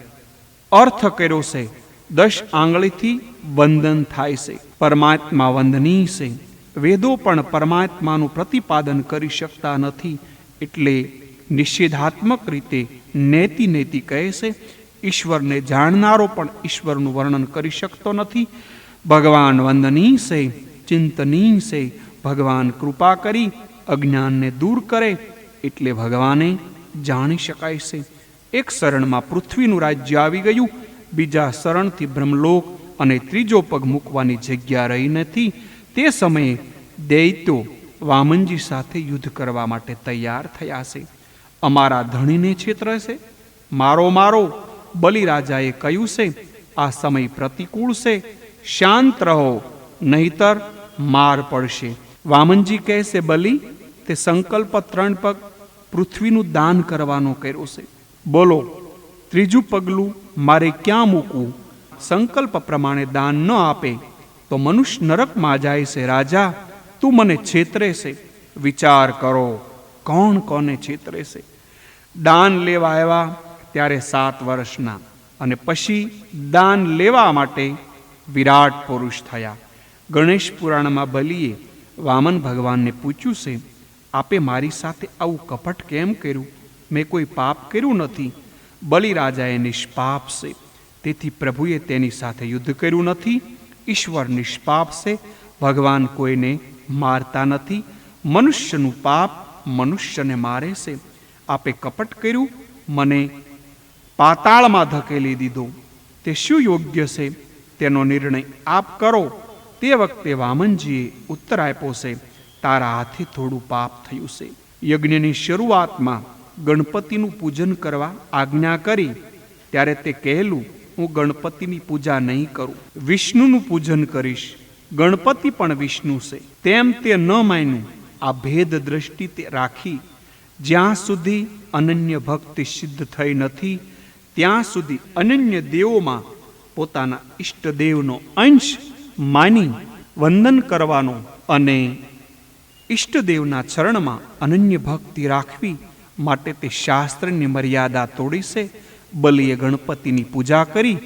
અર્થ કર્યો છે, 10 આંગળીથી વંદન થાય છે. પરમાત્મા વંદનીય છે. વેદો પણ પરમાત્માનું પ્રતિપાદન કરી શકતા નથી, એટલે નિષેધાત્મક રીતે નેતિ નેતિ કહે છે. ઈશ્વરને જાણનારો પણ ઈશ્વરનું વર્ણન કરી શકતો નથી. ભગવાન વંદનીય છે, ચિંતનીય છે. ભગવાન કૃપા કરી અજ્ઞાનને દૂર કરે એટલે ભગવાને જાણી શકાય છે. એક શરણમાં પૃથ્વીનું રાજ્ય આવી ગયું, બીજા શરણથી બ્રહ્મલોક અને ત્રીજો પગ મૂકવાની જગ્યા રહી નથી. તે સમયે દૈત્યો વામનજી સાથે યુદ્ધ કરવા માટે તૈયાર થયા છે. અમારા ધણીને છેતરે છે, મારો મારો. બલિરાજાએ કહ્યું છે, આ સમય પ્રતિકૂળ છે, શાંત રહો, નહીતર માર પડશે. વામનજી કહે છે, બલિ, તે સંકલ્પ 3 પગ પૃથ્વીનું દાન કરવાનો કર્યો છે. બોલો, ત્રીજું પગલું મારે ક્યાં મૂકવું? સંકલ્પ પ્રમાણે દાન ન આપે તો મનુષ્ય નરકમાં જાય છે. રાજા, તું મને છેતરે છે. વિચાર કરો, કોણ કોને છેતરે છે? દાન લેવા આવ્યા ત્યારે 7 વર્ષના, અને પછી દાન લેવા માટે વિરાટ પુરુષ થયા. ગણેશ પુરાણમાં બલિએ વામન ભગવાનને પૂછ્યું છે, આપે મારી સાથે આવું કપટ કેમ કર્યું? મેં કોઈ પાપ કર્યું નથી. બલિરાજાએ નિષ્પાપ છે, તેથી પ્રભુએ તેની સાથે યુદ્ધ કર્યું નથી. ઈશ્વર નિષ્પાપ છે, ભગવાન કોઈને મારતા નથી. મનુષ્યનું પાપ મનુષ્યને મારે છે. આપે કપટ કર્યું, મને પાતાળમાં ધકેલી દીધો. તે શું યોગ્ય છે તેનો નિર્ણય આપ કરો. તે વખતે વામનજીએ ઉત્તર આપ્યો છે, તારા હાથે થોડું પાપ થયું છે. યજ્ઞની શરૂઆતમાં ગણપતિનું પૂજન કરવા આજ્ઞા કરી ત્યારે તે કહેલું, હું ગણપતિની પૂજા નહીં કરું, વિષ્ણુનું પૂજન કરીશ. ગણપતિ પણ વિષ્ણુ છે તેમ તે ન માન્યું. આ ભેદ દ્રષ્ટિ તે રાખી. જ્યાં સુધી અનન્ય ભક્તિ સિદ્ધ થઈ નથી ત્યાં સુધી અનન્ય દેવોમાં પોતાના ઈષ્ટદેવનો અંશ માની વંદન કરવાનો અને ઈષ્ટદેવના ચરણમાં અનન્ય ભક્તિ રાખવી માટે તે શાસ્ત્રની મર્યાદા તોડી છે. બલિએ ગણપતિની પૂજા કરી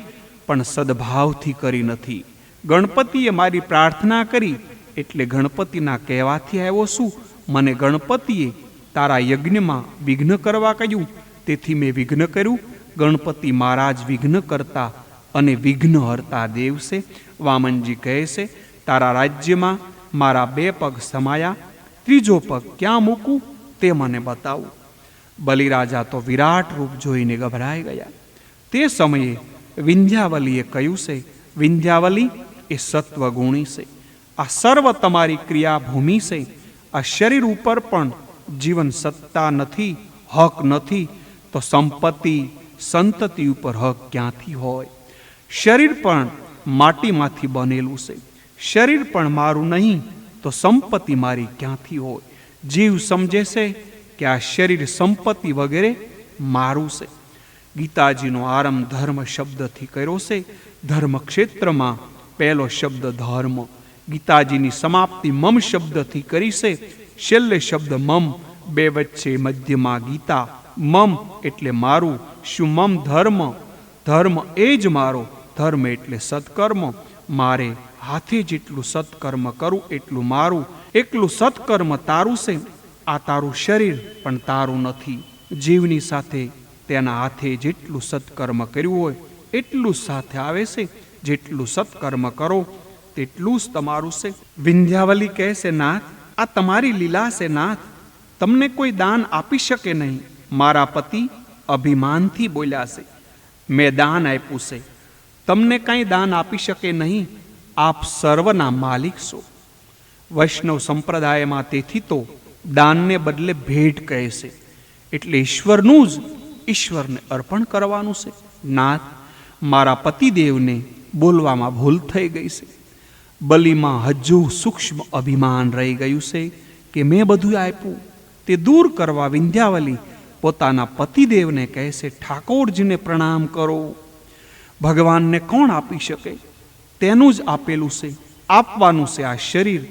પણ સદભાવથી કરી નથી. ગણપતિએ મારી પ્રાર્થના કરી એટલે ગણપતિના કહેવાથી આવ્યો છું. મને ગણપતિએ તારા યજ્ઞમાં વિઘ્ન કરવા કહ્યું, તેથી મેં વિઘ્ન કર્યું. ગણપતિ મહારાજ વિઘ્ન કરતા અને વિઘ્ન હરતા દેવ છે. વામનજી કહે છે, તારા રાજ્યમાં મારા 2 પગ સમાયા, ત્રીજો પગ ક્યાં મૂકું તે મને બતાવું. બલિરાજા તો વિરાટ રૂપ જોઈને ગભરાઈ ગયા. તે સમયે વિંધ્યાવલીએ કહ્યું છે, વિંધ્યાવલી એ સત્વગુણી છે. આ સર્વ તમારી ક્રિયાભૂમિ છે. આ શરીર ઉપર પણ જીવન સત્તા નથી, હક નથી, તો સંપત્તિ સંતતિ ઉપર હક ક્યાંથી હોય? શરીર પણ માટીમાંથી બનેલું છે. શરીર પણ મારું નહીં તો સંપત્તિ મારી ક્યાંથી હોય? જીવ સમજે છે કે આ શરીર સંપત્તિ વગેરે મારું છે. ગીતાજીનો આરંભ ધર્મ શબ્દથી કર્યો છે. ધર્મ ક્ષેત્રમાં પહેલો શબ્દ ધર્મ. ગીતાજીની સમાપ્તિ મમ શબ્દથી કરી છે. છેલ્લે શબ્દ મમ, બે વચ્ચે મધ્યમાં ગીતા. મમ એટલે મારું. શું મમ ધર્મ? ધર્મ એ જ મારો. ધર્મ એટલે સત્કર્મ. મારે હાથે જેટલું સત્કર્મ કરું એટલું મારું. એકલું સત્કર્મ તારું છે. આ તારું શરીર પણ તારું નથી. જીવની સાથે તેના હાથે જેટલું સત્કર્મ કર્યું હોય એટલું જ સાથે આવે છે. જેટલું સત્કર્મ કરો તેટલું જ તમારું છે. વિંધ્યાવલી કહે છે, નાથ, આ તમારી લીલા છે. નાથ, તમને કોઈ દાન આપી શકે નહીં. મારા પતિ અભિમાનથી બોલ્યા છે, મેં દાન આપ્યું છે, તમને કાંઈ દાન આપી શકે નહીં. આપ સર્વના માલિક છો. વૈષ્ણવ સંપ્રદાયમાં તેથી તો દાનને બદલે ભેટ કહે છે. એટલે ઈશ્વરનું જ ઈશ્વરને અર્પણ કરવાનું છે. નાથ, મારા પતિદેવને બોલવામાં ભૂલ થઈ ગઈ છે. બલિમાં હજુ સૂક્ષ્મ અભિમાન રહી ગયું છે કે મેં બધું આપ્યું. તે દૂર કરવા વિંધ્યાવલી પોતાના પતિદેવને કહે છે, ઠાકોરજીને પ્રણામ કરો. ભગવાનને કોણ આપી શકે? તેનું જ આપેલું છે. આપવાનું છે આ શરીર.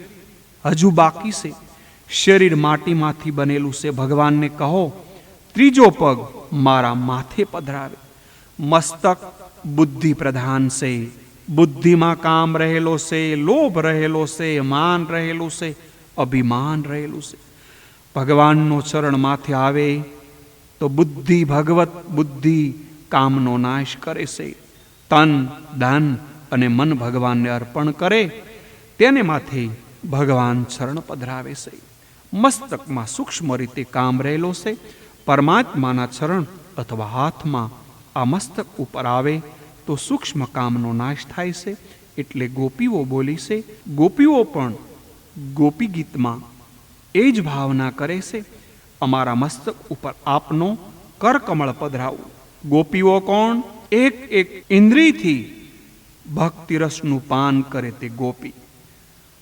હજુ બાકી છે. શરીર માટીમાંથી બનેલું છે. ભગવાનને કહો ત્રીજો પગ મારા માથે પધરાવે. મસ્તક બુદ્ધિ પ્રધાન છે. બુદ્ધિમાં કામ રહેલો છે, લોભ રહેલો છે, માન રહેલું છે, અભિમાન રહેલું છે. ભગવાનનો ચરણ માથે આવે તો બુદ્ધિ, ભગવત બુદ્ધિ કામનો નાશ કરે છે. તન, ધન અને મન ભગવાનને અર્પણ કરે તેને માથે ભગવાન ચરણ પધરાવે છે. મસ્તકમાં સૂક્ષ્મ રીતે કામ રહેલો છે. પરમાત્માના ચરણ અથવા હાથમાં આ મસ્તક ઉપર આવે તો સૂક્ષ્મ કામનો નાશ થાય છે. એટલે ગોપીઓ બોલી છે. ગોપીઓ પણ ગોપી ગીતમાં એ જ ભાવના કરે છે, અમારા મસ્તક ઉપર આપનો કરકમળ પધરાવું. ગોપીઓ કોણ? એક એક ઇન્દ્રિયથી ભક્તિ રસનું પાન કરે તે ગોપી.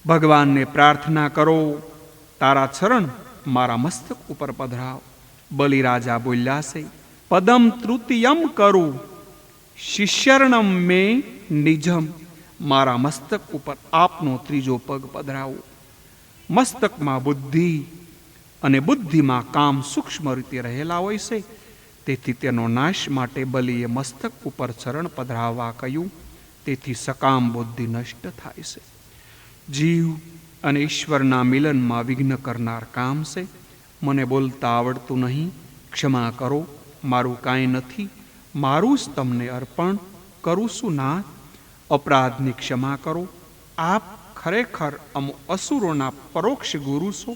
ભગવાનને પ્રાર્થના કરો, તારા ચરણ મારા મસ્તક ઉપર પધરાવ. બલિરાજા બોલ્યા છે, પદમ તૃતીયમ કરું શિષ્યર્ણમ મે નિજમ. મારા મસ્તક ઉપર આપનો ત્રીજો પગ પધરાવો. મસ્તકમાં બુદ્ધિ અને બુદ્ધિમાં કામ સૂક્ષ્મ રીતે રહેલા હોય છે. તેથી તેનો નાશ માટે બલિએ મસ્તક ઉપર ચરણ પધરાવવા કહ્યું. તેથી સકામ બુદ્ધિ નષ્ટ થાય છે. જીવ અને ઈશ્વરના મિલનમાં વિઘ્ન કરનાર કામ છે. મને બોલતા આવડતું નહીં, ક્ષમા કરો. મારું કાંઈ નથી, મારું જ તમને અર્પણ કરું છું. નાથ, અપરાધની ક્ષમા કરો. આપ ખરેખર અમો અસુરોના પરોક્ષ ગુરુ છો.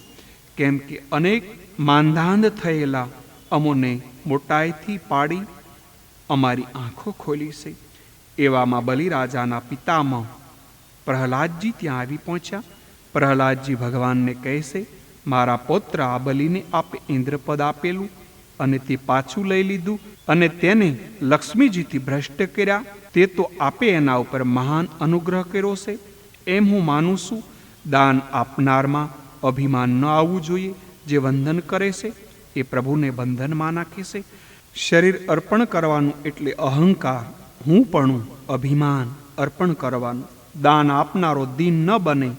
કેમ કે અનેક માંધાંધ થયેલા અમોને મોટાઈથી પાડી અમારી આંખો ખોલી છે. એવામાં બલિરાજાના પિતામાં પ્રહલાદજી ત્યાં આવી પહોંચ્યા. પ્રહલાદજી ભગવાનને કહે છે, મારા પૌત્ર આ બલિને આપે ઇન્દ્રપદ આપેલું અને તે પાછું લઈ લીધું અને તેને લક્ષ્મીજીથી ભ્રષ્ટ કર્યા. તે તો આપે એના ઉપર મહાન અનુગ્રહ કર્યો છે એમ હું માનું છું. દાન આપનારમાં અભિમાન ન આવવું જોઈએ. જે વંદન કરે છે એ પ્રભુને બંધનમાં નાખે છે. શરીર અર્પણ કરવાનું એટલે અહંકાર, હું પણ અભિમાન અર્પણ કરવાનું. દાન આપનારો દીન ન બને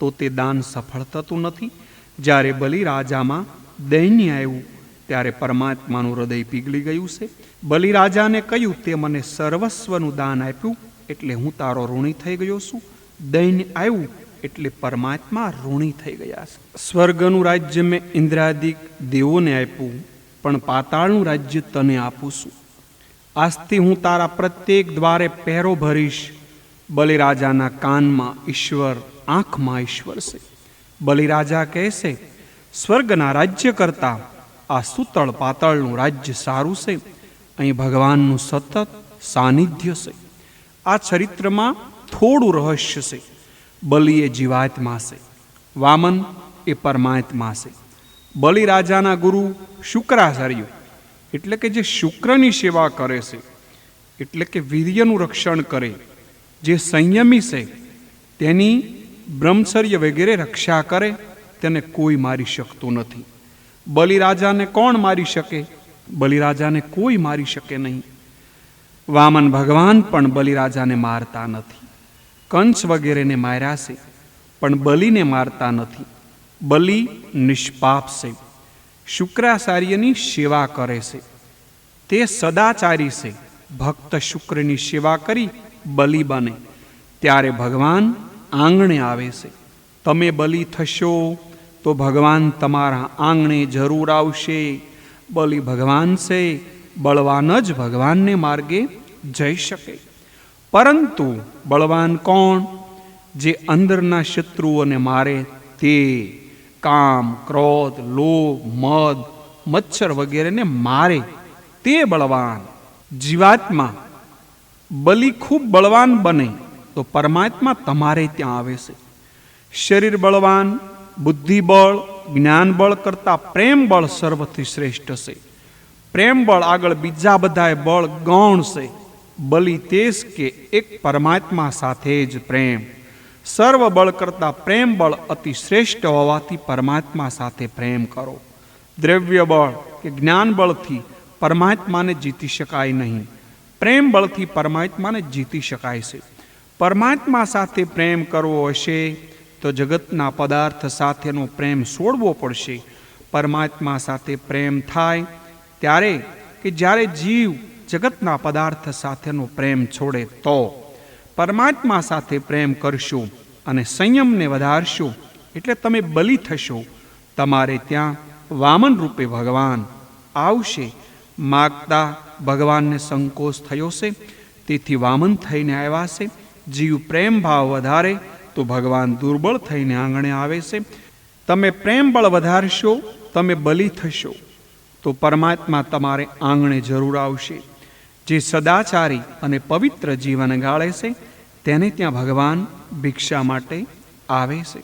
તો તે દાન સફળ થતું નથી. જ્યારે બલિરાજામાં દૈન્ય આવ્યું ત્યારે પરમાત્માનું હૃદય પીગળી ગયું છે. બલિરાજાને કહ્યું, તે મને સર્વસ્વનું દાન આપ્યું એટલે હું તારો ઋણી થઈ ગયો છું. દૈન્ય આવ્યું એટલે પરમાત્મા ઋણી થઈ ગયા છે. સ્વર્ગનું રાજ્ય મેં ઇન્દ્રાદિક દેવોને આપ્યું, પણ પાતાળનું રાજ્ય તને આપું છું. આજથી હું તારા પ્રત્યેક દ્વારે પહેરો ભરીશ. બલિરાજાના કાનમાં ઈશ્વર, આંખમાં ઈશ્વર છે. બલિરાજા કહે છે, સ્વર્ગના રાજ્ય કરતા આ સુતળ પાતળનું રાજ્ય સારું છે. અહીં ભગવાનનું સતત સાનિધ્ય છે. આ ચરિત્રમાં થોડું રહસ્ય છે. બલિ એ જીવાત્મા છે, વામન એ પરમાત્મા છે. બલિરાજાના ગુરુ શુક્રાચાર્ય એટલે કે જે શુક્રની સેવા કરે છે, એટલે કે વીર્યનું રક્ષણ કરે, જે સંયમી છે, તેની બ્રહ્મચર્ય વગેરે રક્ષા કરે, તેને કોઈ મારી શકતું નથી. બલિરાજાને કોણ મારી શકે? બલિરાજાને કોઈ મારી શકે નહીં. વામન ભગવાન પણ બલિરાજાને મારતા નથી. કંસ વગેરેને માર્યા છે, પણ બલિને મારતા નથી. બલિ નિષ્પાપ છે, શુક્રાચાર્યની સેવા કરે છે. તે સદાચારી છે. ભક્ત શુક્રની સેવા કરી બલિ બને ત્યારે ભગવાન આંગણે આવે છે. તમે બલિ થશો તો ભગવાન તમારા આંગણે જરૂર આવશે. બલિ ભગવાન છે, બળવાન જ ભગવાનને માર્ગે જઈ શકે. પરંતુ બળવાન કોણ? જે અંદરના શત્રુઓને મારે તે. કામ, ક્રોધ, લોભ, મદ, મચ્છર વગેરેને મારે તે બળવાન. જીવાત્મા બલિ ખૂબ બળવાન બને તો પરમાત્મા તમારે ત્યાં આવે છે. શરીર બળવાન, બુદ્ધિબળ, જ્ઞાનબળ કરતાં પ્રેમ બળ સર્વથી શ્રેષ્ઠ છે. પ્રેમ બળ આગળ બીજા બધાય બળ ગૌણ છે. બલિ તે જ કે એક પરમાત્મા સાથે જ પ્રેમ. સર્વ બળ કરતાં પ્રેમ બળ અતિ શ્રેષ્ઠ હોવાથી પરમાત્મા સાથે પ્રેમ કરો. દ્રવ્ય બળ કે જ્ઞાન બળથી પરમાત્માને જીતી શકાય નહીં. પ્રેમ બળથી પરમાત્માને જીતી શકાય છે. પરમાત્મા સાથે પ્રેમ કરવો હશે તો જગતના પદાર્થ સાથેનો પ્રેમ છોડવો પડશે. પરમાત્મા સાથે પ્રેમ થાય ત્યારે કે જ્યારે જીવ જગતના પદાર્થ સાથેનો પ્રેમ છોડે તો. પરમાત્મા સાથે પ્રેમ કરશો અને સંયમને વધારશો એટલે તમે બલિ થશો. તમારે ત્યાં વામન રૂપે ભગવાન આવશે. માગતા ભગવાનને સંકોચ થયો છે, તેથી વામન થઈને આવ્યા છે. જીવ પ્રેમ ભાવ વધારે તો ભગવાન દુર્બળ થઈને આંગણે આવે છે. તમે પ્રેમ બળ વધારશો, તમે બલિ થશો તો પરમાત્મા તમારે આંગણે જરૂર આવશે. જે સદાચારી અને પવિત્ર જીવન ગાળે છે તેને ત્યાં ભગવાન ભિક્ષા માટે આવે છે.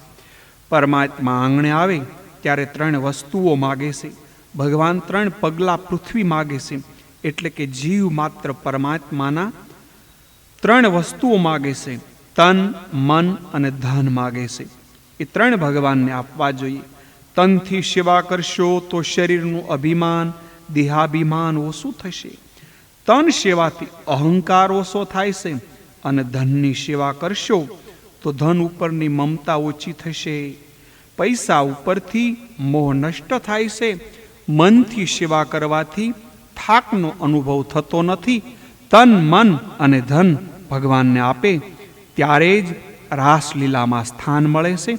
પરમાત્મા આંગણે આવે ત્યારે 3 વસ્તુઓ માગે છે. ભગવાન 3 પગલાં પૃથ્વી માગે છે. એટલે કે જીવ માત્ર પરમાત્માના 3 વસ્તુઓ માગે છે. તન, મન અને ધન માગે છે. એ 3 ભગવાનને આપવા જોઈએ. તનથી સેવા કરશો તો શરીરનું અભિમાન, દેહાભિમાન ઓછું થશે. તન સેવાથી અહંકાર ઓછો થાય છે. અને ધનની સેવા કરશો તો ધન ઉપરની મમતા ઓછી થશે. પૈસા ઉપરથી મોહ નષ્ટ થાય છે. મનથી સેવા કરવાથી થાકનો અનુભવ થતો નથી. તન, મન અને ધન ભગવાનને આપે ત્યારે જ રાસલીલામાં સ્થાન મળે છે.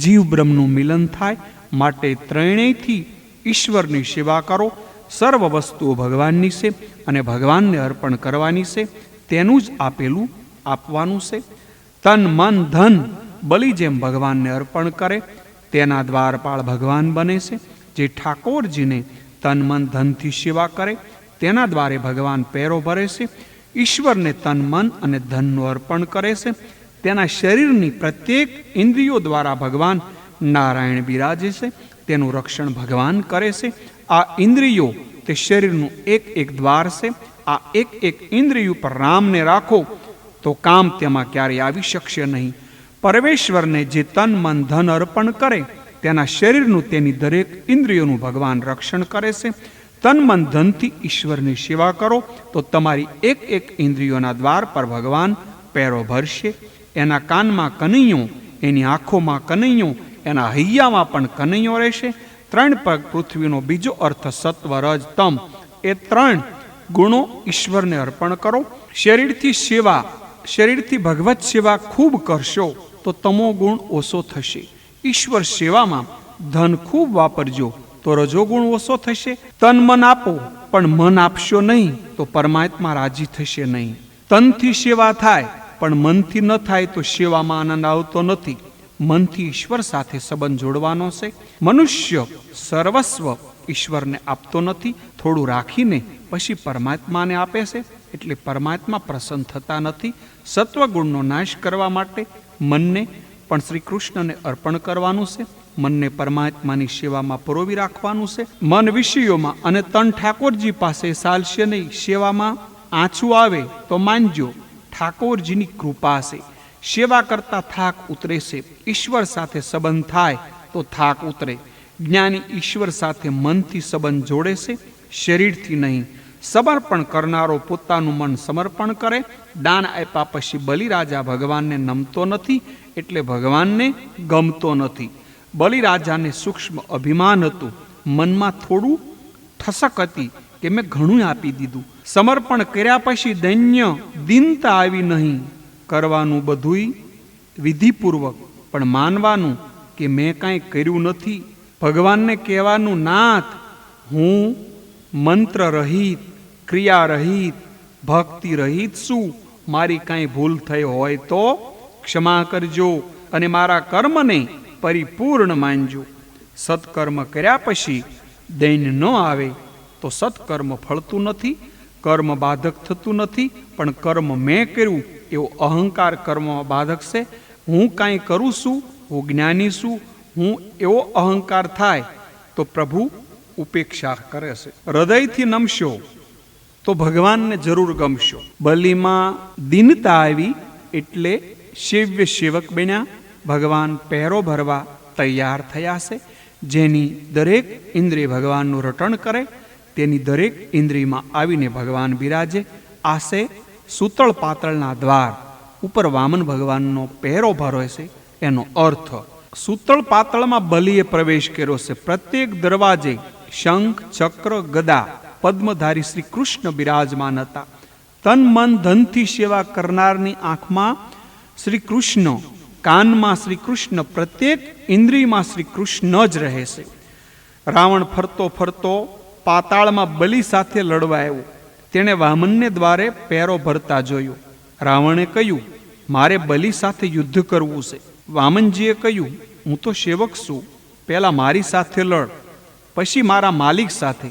જીવ બ્રહ્મનું મિલન થાય માટે ત્રણેયથી ઈશ્વરની સેવા કરો. સર્વ વસ્તુઓ ભગવાનની છે અને ભગવાનને અર્પણ કરવાની છે. તેનું જ આપેલું આપવાનું છે. તન, મન, ધન બલિ જેમ ભગવાનને અર્પણ કરે તેના દ્વારપાળ ભગવાન બને છે. જે ઠાકોરજીને તન, મન, ધનથી સેવા કરે તેના દ્વારે ભગવાન પેરો ભરે છે. ઈશ્વરને તન, મન અને ધનનું અર્પણ કરે છે તેના શરીરની પ્રત્યેક ઇન્દ્રિયો દ્વારા ભગવાન નારાયણ બિરાજે છે. તેનું રક્ષણ ભગવાન કરે છે. આ ઇન્દ્રિયો તે શરીરનું એક એક દ્વાર છે. આ એક એક ઇન્દ્રિય ઉપર રામને રાખો તો કામ તેમાં ક્યારેય આવી શકશે નહીં. પરમેશ્વરને જે તન, મન, ધન અર્પણ કરે તેના શરીરનું તેની દરેક ઇન્દ્રિયોનું ભગવાન રક્ષણ કરે છે. તન, મન, ધનથી ઈશ્વરની સેવા કરો તો તમારી એક એક ઇન્દ્રિયોના દ્વાર પર ભગવાન પેરો ભરશે. એના કાનમાં કનૈયો, એની આંખોમાં કનૈયો, એના હૈયામાં પણ કનૈયો રહેશે. 3 પગ પૃથ્વીનો બીજો અર્થ સત્વ, રજ, તમ એ 3 ગુણો ઈશ્વરને અર્પણ કરો. શરીરથી ભગવત સેવા ખૂબ કરશો તો તમો ગુણ ઓછો થશે. ઈશ્વર સેવામાં ધન ખૂબ વાપરજો તો રજોગુણ ઓછો થશે. તન, મન આપો પણ મન આપશો નહીં તો પરમાત્મા રાજી થશે નહીં. તનથી સેવા થાય પણ મનથી ન થાય તો સેવામાં આનંદ આવતો નથી. મનથી ઈશ્વર સાથે સંબંધ જોડવાનો છે. મનુષ્ય સર્વસ્વ ઈશ્વરને આપતો નથી. થોડું રાખીને પછી પરમાત્માને આપે છે. એટલે પરમાત્મા પ્રસન્ન થતા નથી. સત્વગુણનો નાશ કરવા માટે મનને પણ શ્રી કૃષ્ણને અર્પણ કરવાનું છે. મનને પરમાત્માની સેવામાં પરોવી રાખવાનું છે. મન વિષયોમાં અને તન ઠાકોરજી પાસે ચાલશે નહીં. સેવામાં આંચું આવે તો માનજો, ઠાકોરજીની કૃપા છે. સેવા કરતા થાક ઉતરે છે. ઈશ્વર સાથે સંબંધ થાય તો થાક ઉતરે. જ્ઞાની ઈશ્વર સાથે મનથી સંબંધ જોડે છે, શરીરથી નહીં. સમર્પણ કરનારો પોતાનું મન સમર્પણ કરે. દાન આપ્યા પછી બલિરાજા ભગવાનને નમતો નથી, એટલે ભગવાનને ગમતો નથી. બલિરાજાને સૂક્ષ્મ અભિમાન હતું, મનમાં થોડું ઠસક હતી કે મેં ઘણું આપી દીધું. સમર્પણ કર્યા પછી દૈન્ય દીનતા આવી નહીં. કરવાનું બધુંય વિધિપૂર્વક, પણ માનવાનું કે મેં કાંઈ કર્યું નથી. ભગવાનને કહેવાનું, નાથ, હું મંત્ર રહિત, ક્રિયા રહિત, ભક્તિ રહિત છું. મારી કાંઈ ભૂલ થઈ હોય તો ક્ષમા કરજો અને મારા કર્મને પરિપૂર્ણ માનજો. સત્કર્મ કર્યા પછી દૈન્ય ન આવે તો સત્કર્મ ફળતું નથી, કર્મ બાધક થતું નથી. પણ કર્મ મેં કર્યું એવો અહંકાર કર્મમાં બાધક છે. હું કાંઈ કરું છું, હું જ્ઞાની છું, હું એવો અહંકાર થાય તો પ્રભુ ઉપેક્ષા કરે છે. હૃદયથી નમશો તો ભગવાનને જરૂર ગમશો. બલિમાં દીનતા આવી એટલે સેવ્ય સેવક બન્યા. ભગવાન પહેરો ભરવા તૈયાર થયા છે. જેની દરેક ઇન્દ્રિય ભગવાનનું રટણ કરે, તેની દરેક ઇન્દ્રિયમાં આવીને ભગવાન બિરાજે. આ છે સૂતળ પાતળના દ્વાર ઉપર વામન ભગવાનનો પહેરો ભરે છે એનો અર્થ. સૂતળ પાતળમાં બલિએ પ્રવેશ કર્યો છે. પ્રત્યેક દરવાજે શંખ, ચક્ર, ગદા, પદ્મધારી શ્રી કૃષ્ણ બિરાજમાન હતા. તન મન ધનથી સેવા કરનારની આંખમાં શ્રી કૃષ્ણ, કાનમાં શ્રી કૃષ્ણ, પ્રત્યેક ઇન્દ્રિયમાં શ્રી કૃષ્ણ જ રહે છે. રાવણ ફરતો ફરતો પાતાળમાં બલિ સાથે લડવા આવ્યો. તેણે વામનને દ્વારે પહેરો ભરતા જોયો. રાવણે કહ્યું, મારે બલિ સાથે યુદ્ધ કરવું છે. વામનજીએ કહ્યું, હું તો સેવક છું, પહેલા મારી સાથે લડ, પછી મારા માલિક સાથે.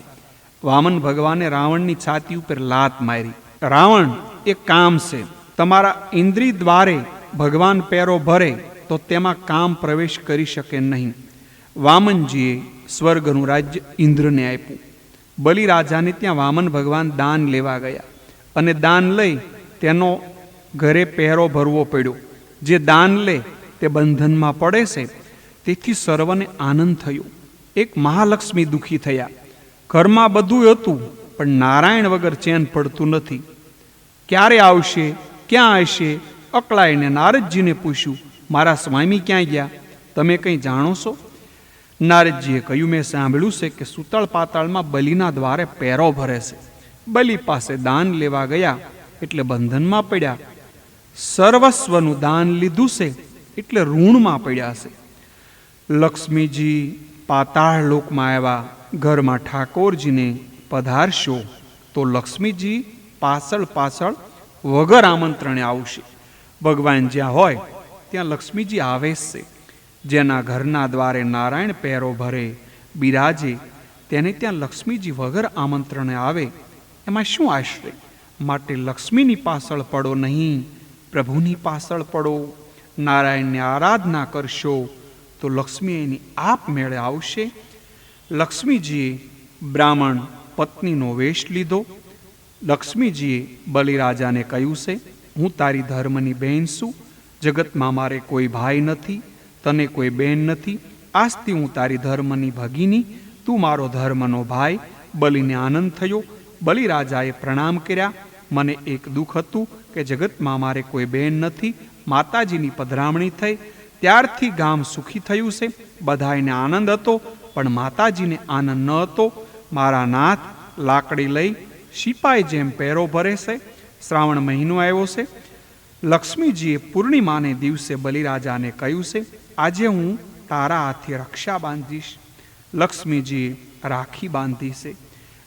વામન ભગવાને રાવણની છાતી ઉપર લાત મારી. રાવણ, એ કામ છે. તમારા ઇન્દ્રિય દ્વારે ભગવાન પહેરો ભરે તો તેમાં કામ પ્રવેશ કરી શકે નહીં. વામનજીએ સ્વર્ગનું રાજ્ય ઇન્દ્રને આપ્યું. બલિરાજાને ત્યાં વામન ભગવાન દાન લેવા ગયા અને દાન લઈ તેનો ઘરે પહેરો ભરવો પડ્યો. જે દાન લે તે બંધનમાં પડે છે. તેથી સર્વને આનંદ થયો. એક મહાલક્ષ્મી દુઃખી થયા. ઘરમાં બધું હતું, પણ નારાયણ વગર ચેન પડતું નથી. ક્યારે આવશે, ક્યાં હશે? અકળાઈને નારદજીને પૂછ્યું, મારા સ્વામી ક્યાં ગયા? તમે કંઈ જાણો છો? નારદજીએ કહ્યું, મેં સાંભળ્યું છે કે સૂતળ પાતાળમાં બલિના દ્વારે પહેરો ભરે છે. બલિ પાસે દાન લેવા ગયા એટલે બંધનમાં પડ્યા. સર્વસ્વનું દાન લીધું છે એટલે ઋણમાં પડ્યા છે. લક્ષ્મીજી પાતાળ લોકમાં આવ્યા. ઘરમાં ઠાકોરજીને પધારશો તો લક્ષ્મીજી પાછળ પાછળ વગર આમંત્રણે આવશે. ભગવાન જ્યાં હોય ત્યાં લક્ષ્મીજી આવે છે. જેના ઘરના દ્વારે નારાયણ પહેરો ભરે બિરાજે તેને ત્યાં લક્ષ્મીજી વગર આમંત્રણે આવે. એમાં શું આશ્રય? માટે લક્ષ્મીની પાછળ પડો નહીં, પ્રભુની પાછળ પડો. નારાયણની આરાધના કરશો તો લક્ષ્મી એની આપમેળે આવશે. લક્ષ્મીજીએ બ્રાહ્મણ પત્નીનો વેશ લીધો. લક્ષ્મીજીએ બલિરાજાને કહ્યું છે, હું તારી ધર્મની બહેન છું. જગતમાં મારે કોઈ ભાઈ નથી, તને કોઈ બહેન નથી. આજથી હું તારી ધર્મની ભગીની, તું મારો ધર્મનો ભાઈ. બલિને આનંદ થયો. બલિરાજાએ પ્રણામ કર્યા. મને એક દુઃખ હતું કે જગતમાં મારે કોઈ બહેન નથી. માતાજીની પધરામણી થઈ ત્યારથી ગામ સુખી થયું છે. બધાયને આનંદ હતો, પણ માતાજીને આનંદ ન હતો. મારા નાથ લાકડી લઈ સિપાઈ જેમ પહેરો ભરે છે. શ્રાવણ મહિનો આવ્યો છે. લક્ષ્મીજીએ પૂર્ણિમાને દિવસે બલિરાજાને કહ્યું છે, આજે હું તારા હાથે રક્ષા બાંધીશ. લક્ષ્મીજીએ રાખી બાંધી છે.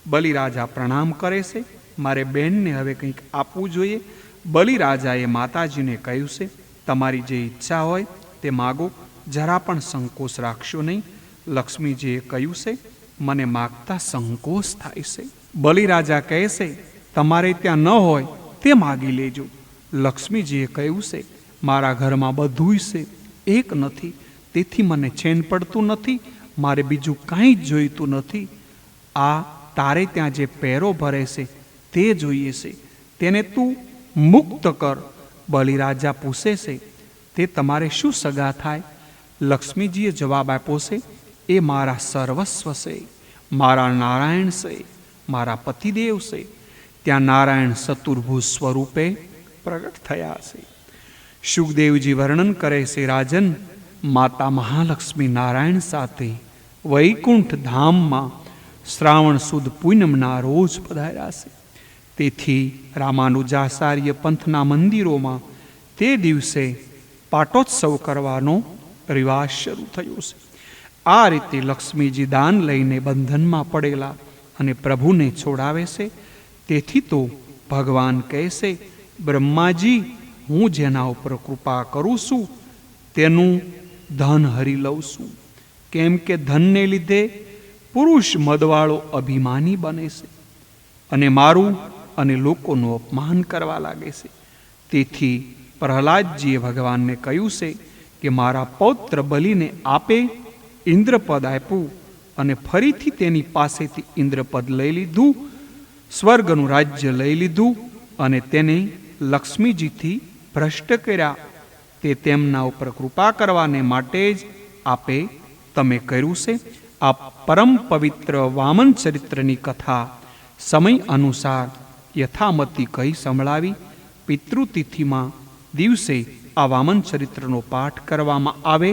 બલિરાજા પ્રણામ કરે છે. મારે બહેનને હવે કંઈક આપવું જોઈએ. બલિરાજાએ માતાજીને કહ્યું છે, તમારી જે ઈચ્છા હોય તે માગો, જરા પણ સંકોચ રાખશો નહીં. લક્ષ્મીજીએ કહ્યું છે, મને માગતા સંકોચ થાય છે. બલિરાજા કહે છે, તમારે ત્યાં ન હોય તે માગી લેજો. લક્ષ્મીજીએ કહ્યું છે, મારા ઘરમાં બધુંય છે, એક નથી, તેથી મને ચેન પડતું નથી. મારે બીજું કાંઈ જ જોઈતું નથી. આ તારે ત્યાં જે પહેરો ભરે છે તે જોઈએ છે, તેને તું મુક્ત કર. બલિરાજા પૂછે છે, તે તમારે શું સગા થાય? લક્ષ્મીજીએ જવાબ આપ્યો છે, એ મારા સર્વસ્વ છે, મારા નારાયણ છે, મારા પતિદેવ છે. ત્યાં નારાયણ ચતુર્ભુજ સ્વરૂપે પ્રગટ થયા છે. સુખદેવજી વર્ણન કરે છે, રાજન, માતા મહાલક્ષ્મી નારાયણ સાથે વૈકુંઠ ધામમાં શ્રાવણ સુદ પૂનમના રોજ પધાર્યા છે. તેથી રામાનુજાચાર્ય પંથના મંદિરોમાં તે દિવસે પાટોત્સવ કરવાનો રિવાજ શરૂ થયો છે. આ રીતે લક્ષ્મીજી દાન લઈને બંધનમાં પડેલા અને પ્રભુને છોડાવે છે. તેથી તો ભગવાન કહેશે, બ્રહ્માજી, હું જેના ઉપર કૃપા કરું છું તેનું ધન હરી લઉં છું. કેમ કે ધનને લીધે પુરુષ મદવાળો અભિમાની બને છે અને મારું અને લોકોનું અપમાન કરવા લાગે છે. તેથી પ્રહલાદજીએ ભગવાનને કહ્યું છે કે મારા પૌત્ર બલિને આપે ઇન્દ્રપદ આપ્યું અને ફરીથી તેની પાસેથી ઇન્દ્રપદ લઈ લીધું, સ્વર્ગનું રાજ્ય લઈ લીધું અને તેને લક્ષ્મીજીથી ભ્રષ્ટ કર્યા. તે તેમના ઉપર કૃપા કરવાને માટે જ આપે તમે કર્યું છે. આ પરમ પવિત્ર વામન ચરિત્રની કથા સમય અનુસાર યથામતી કહી સંભળાવી. પિતૃતિથિમાં દિવસે આ વામન ચરિત્રનો પાઠ કરવામાં આવે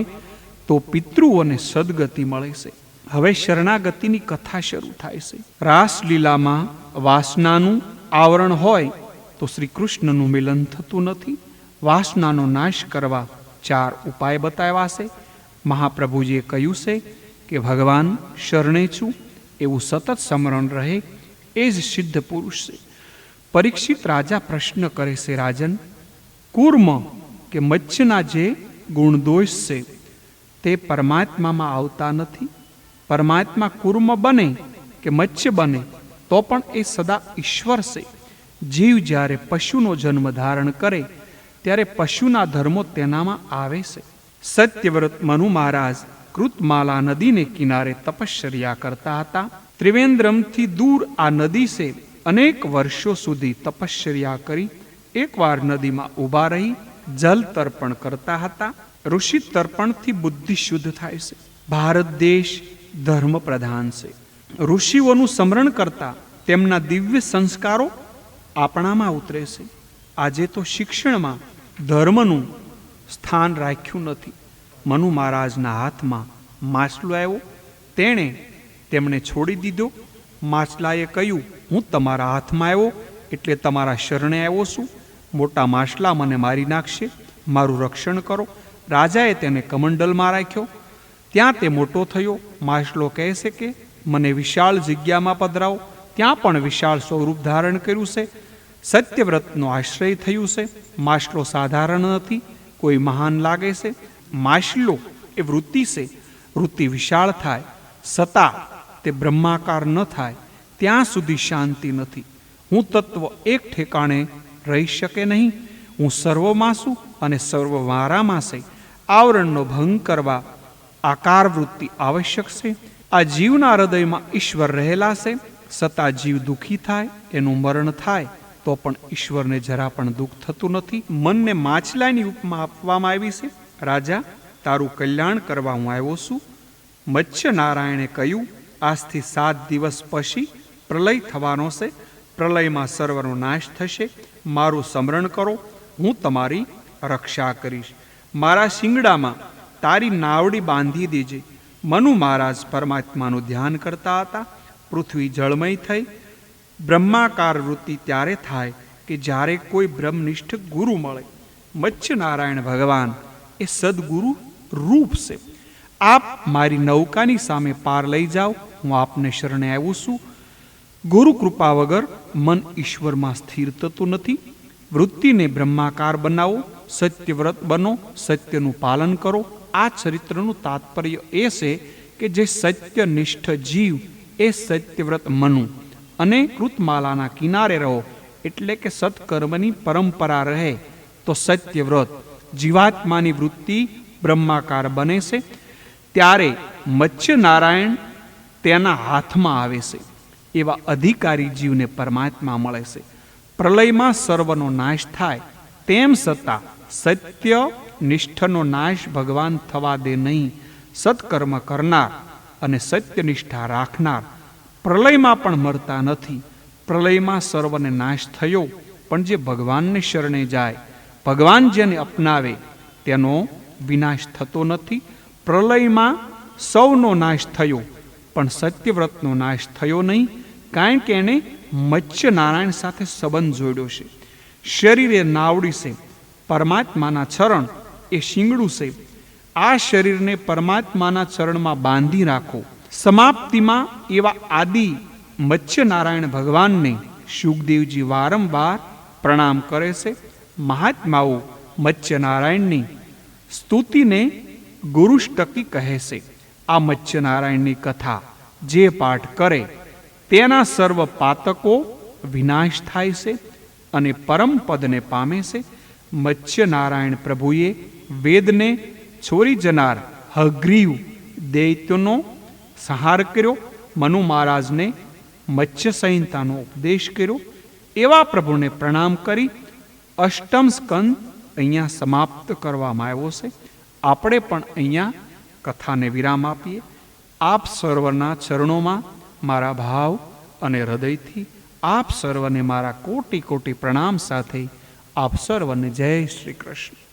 તો પિતૃઓને સદગતિ મળે છે. હવે શરણાગતિની કથા શરૂ થાય છે. રાસલીલામાં વાસનાનું આવરણ હોય તો શ્રી કૃષ્ણનું મિલન થતું નથી. વાસનાનો નાશ કરવા 4 ઉપાય બતાવ્યા છે. મહાપ્રભુજીએ કહ્યું છે કે ભગવાન શરણે છું એવું સતત સ્મરણ રહે એ જ સિદ્ધ પુરુષ છે. પરીક્ષિત રાજા પ્રશ્ન કરે છે, રાજન, કૂર્મ કે મત્સ્યના જે ગુણદોષ છે તે પરમાત્મામાં આવતા નથી. પરમાત્મા કૂર્મ બને કે મત્સ્ય બને તો પણ એ સદા ઈશ્વર છે. જીવ જ્યારે પશુનો જન્મ ધારણ કરે ત્યારે પશુના ધર્મો તેનામાં આવે છે. સત્યવ્રત મનુ મહારાજ કૃતમાલા નદીને કિનારે તપશ્ચર્યા કરતા હતા. ત્રિવેન્દ્રમથી દૂર આ નદી છે. અનેક વર્ષો સુધી તપશ્ચર્યા કરી એકવાર નદીમાં ઊભા રહી જલ તર્પણ કરતા હતા. ઋષિ તર્પણથી બુદ્ધિ શુદ્ધ થાય છે. ભારત દેશ ધર્મ પ્રધાન છે. ઋષિઓનું સ્મરણ કરતા તેમના દિવ્ય સંસ્કારો આપણામાં ઉતરે છે. આજે તો શિક્ષણમાં ધર્મનું સ્થાન રાખ્યું નથી. મનુ મહારાજના હાથમાં માછલો આવ્યો. તેમણે છોડી દીધો. માછલાએ કહ્યું, હું તમારા હાથમાં આવ્યો એટલે તમારા શરણે આવ્યો છું. મોટા માછલા મને મારી નાખશે, મારું રક્ષણ કરો. રાજાએ તેને કમંડલમાં રાખ્યો. ત્યાં તે મોટો થયો. માછલો કહે છે કે મને વિશાળ જગ્યામાં પધરાવો. ત્યાં પણ વિશાળ સ્વરૂપ ધારણ કર્યું છે. સત્યવ્રતનો આશ્રય થયું છે. માછલો સાધારણ નથી, કોઈ મહાન લાગે છે. માછલો એ વૃત્તિ છે. વૃત્તિ વિશાળ થાય છતાં તે બ્રહ્માકાર ન થાય ત્યાં સુધી શાંતિ નથી. હું તત્વ એક ઠેકાણે રહી શકે નહીં. હું સર્વમાં છું અને સર્વ મારામાં છે. આવરણનો ભંગ કરવા આકાર વૃત્તિ આવશ્યક છે. આ જીવના હૃદયમાં ઈશ્વર રહેલા છે. છતાં જીવ દુઃખી થાય, એનું મરણ થાય તો પણ ઈશ્વરને જરા પણ દુઃખ થતું નથી. મનને માછલાની ઉપમા આપવામાં આવી છે. રાજા, તારું કલ્યાણ કરવા હું આવ્યો છું. મત્સ્ય નારાયણે કહ્યું, આજથી 7 દિવસ પછી પ્રલય થવાનો છે. પ્રલયમાં સર્વનો નાશ થશે. મારું સ્મરણ કરો, હું તમારી રક્ષા કરીશ. મારા શિંગડામાં તારી નાવડી બાંધી દેજે. મનુ મહારાજ પરમાત્માનું ધ્યાન કરતા હતા. પૃથ્વી જળમય થઈ. બ્રહ્માકાર વૃત્તિ ત્યારે થાય કે જ્યારે કોઈ બ્રહ્મનિષ્ઠ ગુરુ મળે. મત્સ્ય નારાયણ ભગવાન એ સદગુરુ રૂપ છે. આપ મારી નૌકાની સામે પાર લઈ જાઓ. હું આપને શરણે આવ્યું છું. ગુરુ કૃપા વગર મન ઈશ્વરમાં સ્થિર થતું નથી. વૃત્તિને બ્રહ્માકાર બનાવો. સત્યવ્રત બનો. સત્યનું પાલન કરો. આ ચરિત્રનું તાત્પર્ય એ છે કે જે સત્યનિષ્ઠ જીવ એ સત્યવ્રત મનુ અને કૃતમાલાના કિનારે રહો, એટલે કે સત્કર્મની પરંપરા રહે તો સત્યવ્રત જીવાત્માની વૃત્તિ બ્રહ્માકાર બને છે. ત્યારે મત્સ્ય નારાયણ તેના હાથમાં આવે છે. એવા અધિકારી જીવને પરમાત્મા મળે છે. પ્રલયમાં સર્વનો નાશ થાય તેમ છતાં સત્ય નિષ્ઠનો નાશ ભગવાન થવા દે નહીં. સત્કર્મ કરનાર અને સત્યનિષ્ઠા રાખનાર પ્રલયમાં પણ મરતા નથી. પ્રલયમાં સર્વને નાશ થયો, પણ જે ભગવાનને શરણે જાય, ભગવાન જેને અપનાવે તેનો વિનાશ થતો નથી. પ્રલયમાં સૌનો નાશ થયો, પણ સત્યવ્રતનો નાશ થયો નહીં, કારણ કે એને મત્સ્ય નારાયણ સાથે સંબંધ જોડ્યો છે. શરીર એ નાવડી છે, પરમાત્માના ચરણ એ શિંગડું છે. આ શરીરને પરમાત્માના ચરણમાં બાંધી રાખો. સમાપ્તિમાં એવા આદિ મત્સ્ય નારાયણ ભગવાનને શુકદેવજી વારંવાર પ્રણામ કરે છે. મહાત્માઓ મત્સ્ય નારાયણની સ્તુતિને ગુરુષ્ટકી કહે છે. આ મત્સ્ય નારાયણની કથા જે પાઠ કરે તેના સર્વ પાતકો વિનાશ થાય છે અને પરમ પદને પામે છે. મત્સ્ય નારાયણ પ્રભુએ વેદને છોડી જનાર હગ્રીવ દૈત્યનો સંહાર કર્યો. મનુ મહારાજને મત્સ્ય સંહિતાનો ઉપદેશ કર્યો. એવા પ્રભુને પ્રણામ કરી અષ્ટમ સ્કંદ અહીંયા સમાપ્ત કરવામાં આવ્યો છે. આપણે પણ અહીંયા કથાને વિરામ આપીએ. આપ સર્વના ચરણોમાં મારા ભાવ અને હૃદયથી આપ સર્વને મારા કોટી કોટી પ્રણામ સાથે આપ સર્વને જય શ્રી કૃષ્ણ.